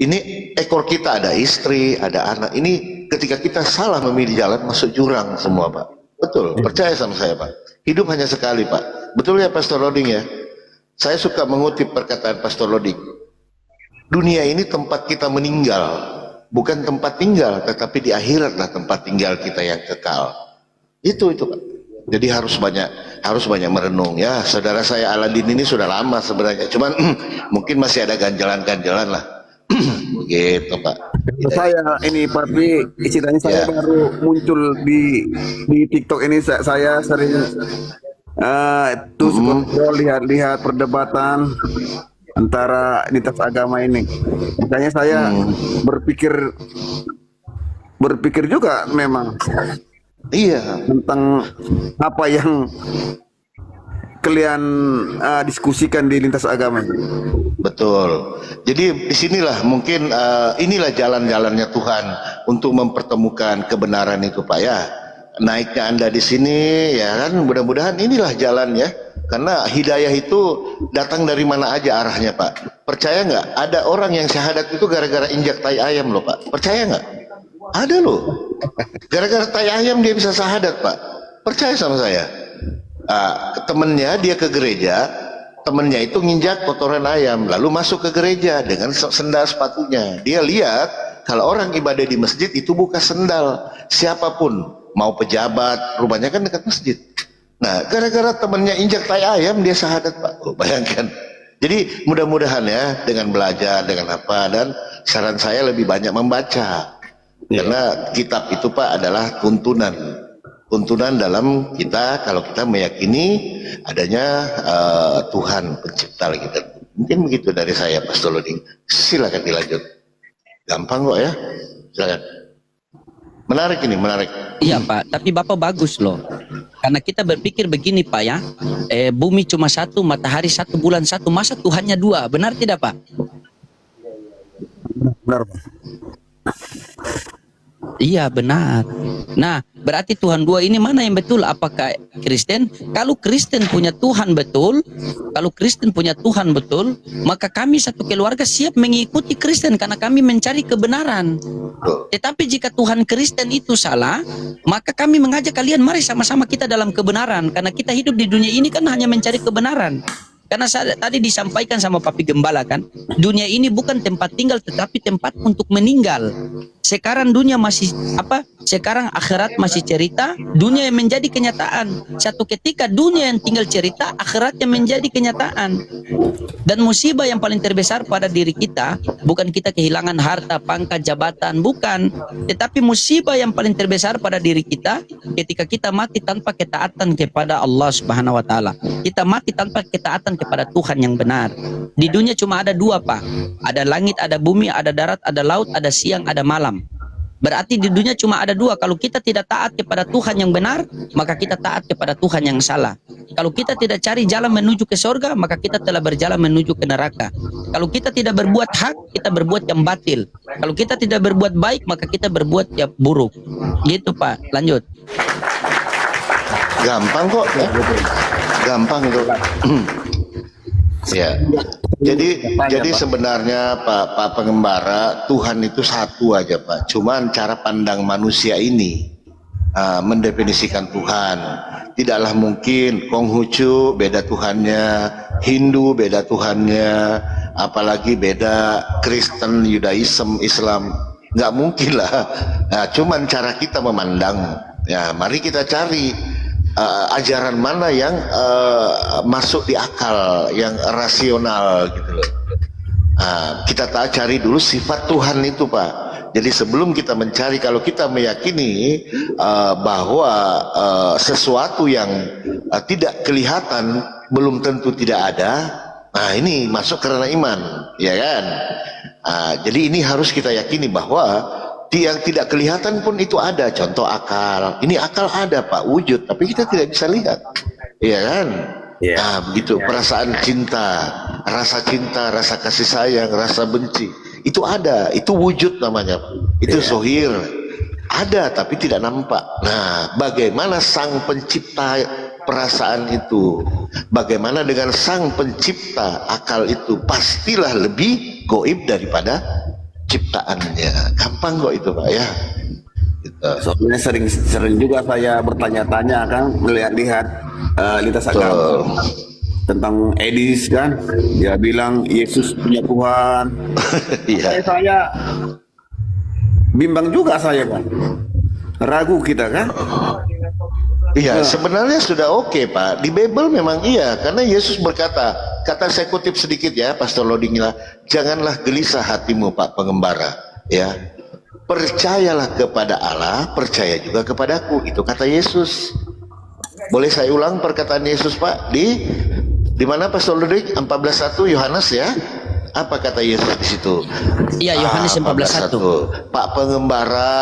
Ini ekor kita, ada istri, ada anak. Ini ketika kita salah memilih jalan, masuk jurang semua Pak. Betul, percaya sama saya Pak. Hidup hanya sekali Pak. Betul ya Pastor Loding ya? Saya suka mengutip perkataan Pastor Loding. Dunia ini tempat kita meninggal, bukan tempat tinggal, tetapi di akhiratlah tempat tinggal kita yang kekal. Itu Pak. Jadi harus banyak merenung ya. Saudara saya Alaldin ini sudah lama sebenarnya, cuman mungkin masih ada ganjalan-ganjalan lah. Begitu Pak. Saya ini Papi, istilahnya saya baru muncul di TikTok ini. Saya sering scroll lihat perdebatan antara lintas agama ini. Makanya saya berpikir juga memang tentang apa yang kalian diskusikan di lintas agama ini. Betul. Jadi disinilah mungkin inilah jalan-jalannya Tuhan untuk mempertemukan kebenaran itu Pak ya. Naiknya Anda di sini ya kan, mudah-mudahan inilah jalan ya. Karena hidayah itu datang dari mana aja arahnya Pak. Percaya nggak? Ada orang yang syahadat itu gara-gara injak tai ayam loh Pak. Percaya nggak? Ada loh. Gara-gara tai ayam dia bisa syahadat Pak. Percaya sama saya. Temennya dia ke gereja, temennya itu nginjak kotoran ayam, lalu masuk ke gereja dengan sendal sepatunya. Dia lihat kalau orang ibadah di masjid itu buka sendal, siapapun, mau pejabat, rumahnya kan dekat masjid. Nah, gara-gara temennya injak tai ayam dia syahadat Pak. Oh, bayangkan. Jadi mudah-mudahan ya dengan belajar dengan apa, dan saran saya lebih banyak membaca. Karena kitab itu Pak adalah tuntunan dalam kita kalau kita meyakini adanya Tuhan pencipta gitu. Mungkin begitu dari saya Pak Stoloding. Silakan dilanjut. Gampang kok ya. Silakan. Menarik ini, menarik. Iya Pak, tapi Bapak bagus loh. Karena kita berpikir begini Pak ya, bumi cuma satu, matahari satu, bulan satu, masa Tuhannya dua, benar tidak Pak? Benar, Pak. Iya benar. Nah berarti Tuhan dua ini mana yang betul? Apakah Kristen? Kalau Kristen punya Tuhan betul, maka kami satu keluarga siap mengikuti Kristen karena kami mencari kebenaran. Tetapi jika Tuhan Kristen itu salah, maka kami mengajak kalian mari sama-sama kita dalam kebenaran, karena kita hidup di dunia ini kan hanya mencari kebenaran. Karena tadi disampaikan sama Papi Gembala kan, dunia ini bukan tempat tinggal tetapi tempat untuk meninggal. Sekarang dunia masih sekarang akhirat masih cerita, dunia yang menjadi kenyataan. Satu ketika dunia yang tinggal cerita, akhirat yang menjadi kenyataan. Dan musibah yang paling terbesar pada diri kita bukan kita kehilangan harta, pangkat, jabatan, bukan. Tetapi musibah yang paling terbesar pada diri kita ketika kita mati tanpa ketaatan kepada Allah Subhanahu wa taala. Kita mati tanpa ketaatan kepada Tuhan yang benar. Di dunia cuma ada dua Pak. Ada langit, ada bumi, ada darat, ada laut, ada siang, ada malam. Berarti di dunia cuma ada dua. Kalau kita tidak taat kepada Tuhan yang benar, maka kita taat kepada Tuhan yang salah. Kalau kita tidak cari jalan menuju ke surga, maka kita telah berjalan menuju ke neraka. Kalau kita tidak berbuat hak, kita berbuat yang batil. Kalau kita tidak berbuat baik, maka kita berbuat yang buruk. Gitu Pak, lanjut. Gampang kok ya. Gampang itu. Ya. Jadi sebenarnya Pak Pengembara, Tuhan itu satu aja Pak. Cuman cara pandang manusia ini mendefinisikan Tuhan. Tidaklah mungkin Konghucu beda Tuhannya, Hindu beda Tuhannya, apalagi beda Kristen, Yudaism, Islam. Nggak mungkin lah. Nah, cuman cara kita memandang. Ya, mari kita cari ajaran mana yang masuk di akal, yang rasional gitu loh. Kita cari dulu sifat Tuhan itu Pak. Jadi sebelum kita mencari, kalau kita meyakini bahwa sesuatu yang tidak kelihatan belum tentu tidak ada, nah ini masuk karena iman, ya kan? Jadi ini harus kita yakini bahwa yang tidak kelihatan pun itu ada. Contoh akal, ini akal ada Pak, wujud, tapi kita tidak bisa lihat, iya kan? Nah begitu, perasaan cinta, rasa kasih sayang, rasa benci, itu ada, itu wujud namanya, itu zohir, ada tapi tidak nampak. Nah bagaimana sang pencipta perasaan itu, bagaimana dengan sang pencipta akal itu, pastilah lebih goib daripada ciptaannya. Gampang kok itu Pak ya. Gitu. Soalnya sering juga saya bertanya-tanya kan, melihat-lihat lintas agama tentang Edis kan, dia bilang Yesus punya Tuhan. Iya. Saya bimbang juga saya kan, ragu kita kan. Iya, sebenarnya sudah oke Pak. Di Bible memang iya, karena Yesus berkata, kata saya kutip sedikit ya, Pastor Lodinglah, janganlah gelisah hatimu Pak Pengembara, ya. Percayalah kepada Allah, percaya juga kepadaku, itu kata Yesus. Boleh saya ulang perkataan Yesus Pak di mana Pastor Loding? 14:1 Yohanes ya. Apa kata Yesus di situ? Iya, Yohanes 14:1. Pak Pengembara,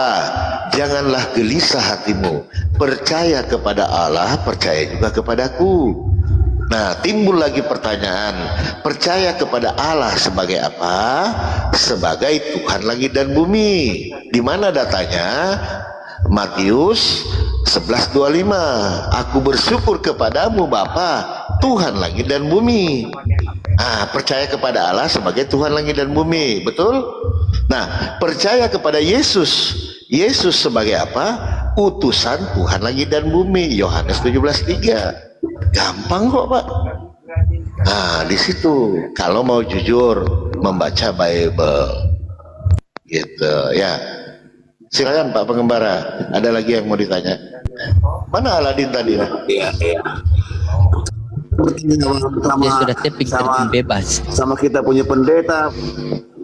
janganlah gelisah hatimu. Percaya kepada Allah, percaya juga kepadaku. Nah, timbul lagi pertanyaan, percaya kepada Allah sebagai apa? Sebagai Tuhan langit dan bumi. Di mana datanya? Matius 11:25. Aku bersyukur kepadamu Bapa, Tuhan langit dan bumi. Percaya kepada Allah sebagai Tuhan langit dan bumi, betul? Nah, percaya kepada Yesus. Yesus sebagai apa? Utusan Tuhan langit dan bumi. Yohanes 17:3. Gampang kok Pak. Nah, di situ kalau mau jujur membaca Bible, gitu ya. Silakan Pak Pengembara. Ada lagi yang mau ditanya? Mana Aladin tadi? Iya, iya. Sama, Dia sudah tepik sama, bebas. sama kita punya pendeta.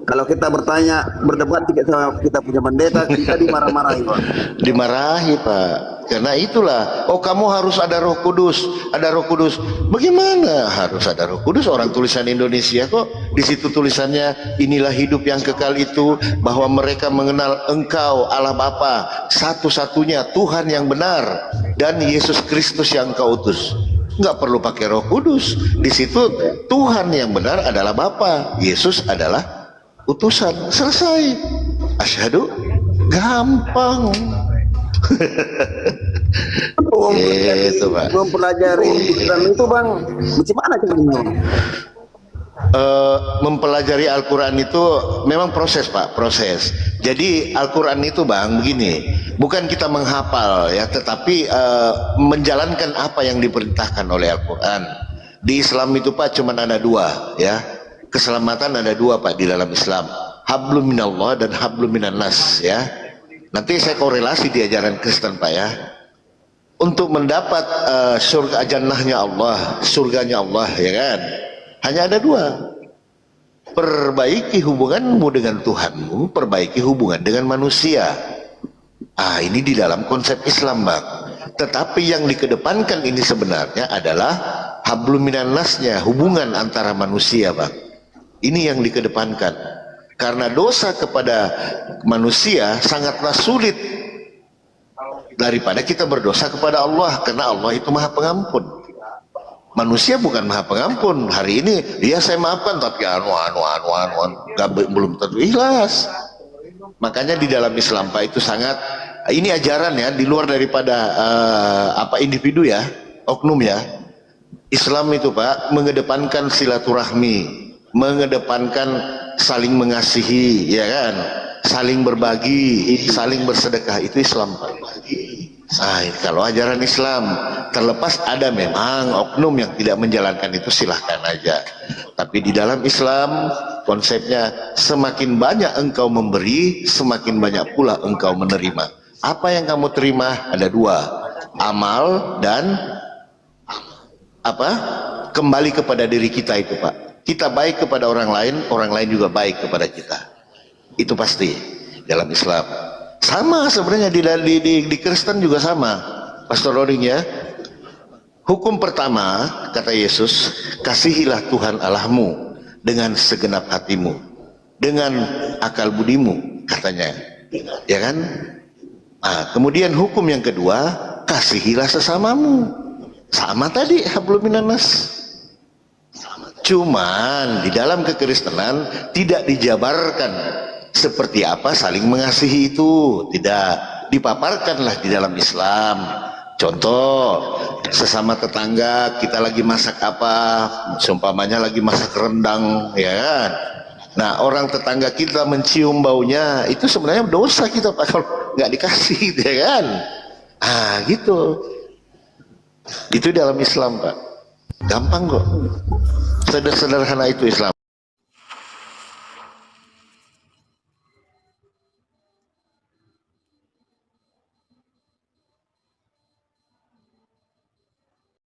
Kalau kita bertanya, berdebat sama kita punya pendeta, kita dimarah-marahi, Pak. Dimarahi, Pak. Karena itulah, oh kamu harus ada Roh Kudus, ada Roh Kudus. Bagaimana harus ada Roh Kudus? Orang tulisan Indonesia kok. Di situ tulisannya, inilah hidup yang kekal itu, bahwa mereka mengenal Engkau Allah Bapa, satu-satunya Tuhan yang benar, dan Yesus Kristus yang Engkau utus. Nggak perlu pakai Roh Kudus. Di situ Tuhan yang benar adalah Bapa, Yesus adalah utusan. Selesai. Asyhadu, gampang. Itu, Pak. Mempelajari Islam itu, Bang, bagaimana caranya? Mempelajari Al-Quran itu memang proses, Pak, proses. Jadi Al-Quran itu, Bang, begini, bukan kita menghafal ya, tetapi menjalankan apa yang diperintahkan oleh Al-Quran. Di Islam itu, Pak, cuma ada dua ya. Keselamatan ada dua, Pak, di dalam Islam. Hablum minallah dan hablum minan nas ya. Nanti saya korelasi di ajaran Kristen, Pak, ya. Untuk mendapat surga jannahnya Allah, surganya Allah, ya kan? Hanya ada dua. Perbaiki hubunganmu dengan Tuhanmu, perbaiki hubungan dengan manusia. Ini di dalam konsep Islam, Bang. Tetapi yang dikedepankan ini sebenarnya adalah hablum minan nasnya, hubungan antara manusia, Bang. Ini yang dikedepankan. Karena dosa kepada manusia sangatlah sulit daripada kita berdosa kepada Allah, karena Allah itu Maha Pengampun. Manusia bukan Maha Pengampun. Hari ini dia saya maafkan, tapi belum tentu ikhlas. Makanya di dalam Islam, Pak, itu sangat, ini ajaran ya, di luar daripada individu ya, oknum ya. Islam itu, Pak, mengedepankan silaturahmi, mengedepankan saling mengasihi, ya kan, saling berbagi, saling bersedekah. Itu Islam, Pak. Kalau ajaran Islam, terlepas ada memang oknum yang tidak menjalankan itu, silahkan aja. Tapi di dalam Islam konsepnya, semakin banyak engkau memberi, semakin banyak pula engkau menerima. Apa yang kamu terima ada dua, amal dan kembali kepada diri kita itu, Pak. Kita baik kepada orang lain juga baik kepada kita. Itu pasti dalam Islam. Sama sebenarnya di Kristen juga sama, Pastor Roring ya. Hukum pertama, kata Yesus, kasihilah Tuhan Allahmu dengan segenap hatimu, dengan akal budimu, katanya. Ya kan? Kemudian hukum yang kedua, kasihilah sesamamu. Sama tadi, hablum minan nas. Cuman di dalam kekristenan tidak dijabarkan seperti apa saling mengasihi itu, tidak dipaparkanlah di dalam Islam. Contoh, sesama tetangga kita lagi masak apa, seumpamanya lagi masak rendang, ya kan? Nah, orang tetangga kita mencium baunya, itu sebenarnya dosa kita, Pak, kalau nggak dikasih, ya kan? Gitu. Itu dalam Islam, Pak. Gampang kok. Sederhana itu Islam.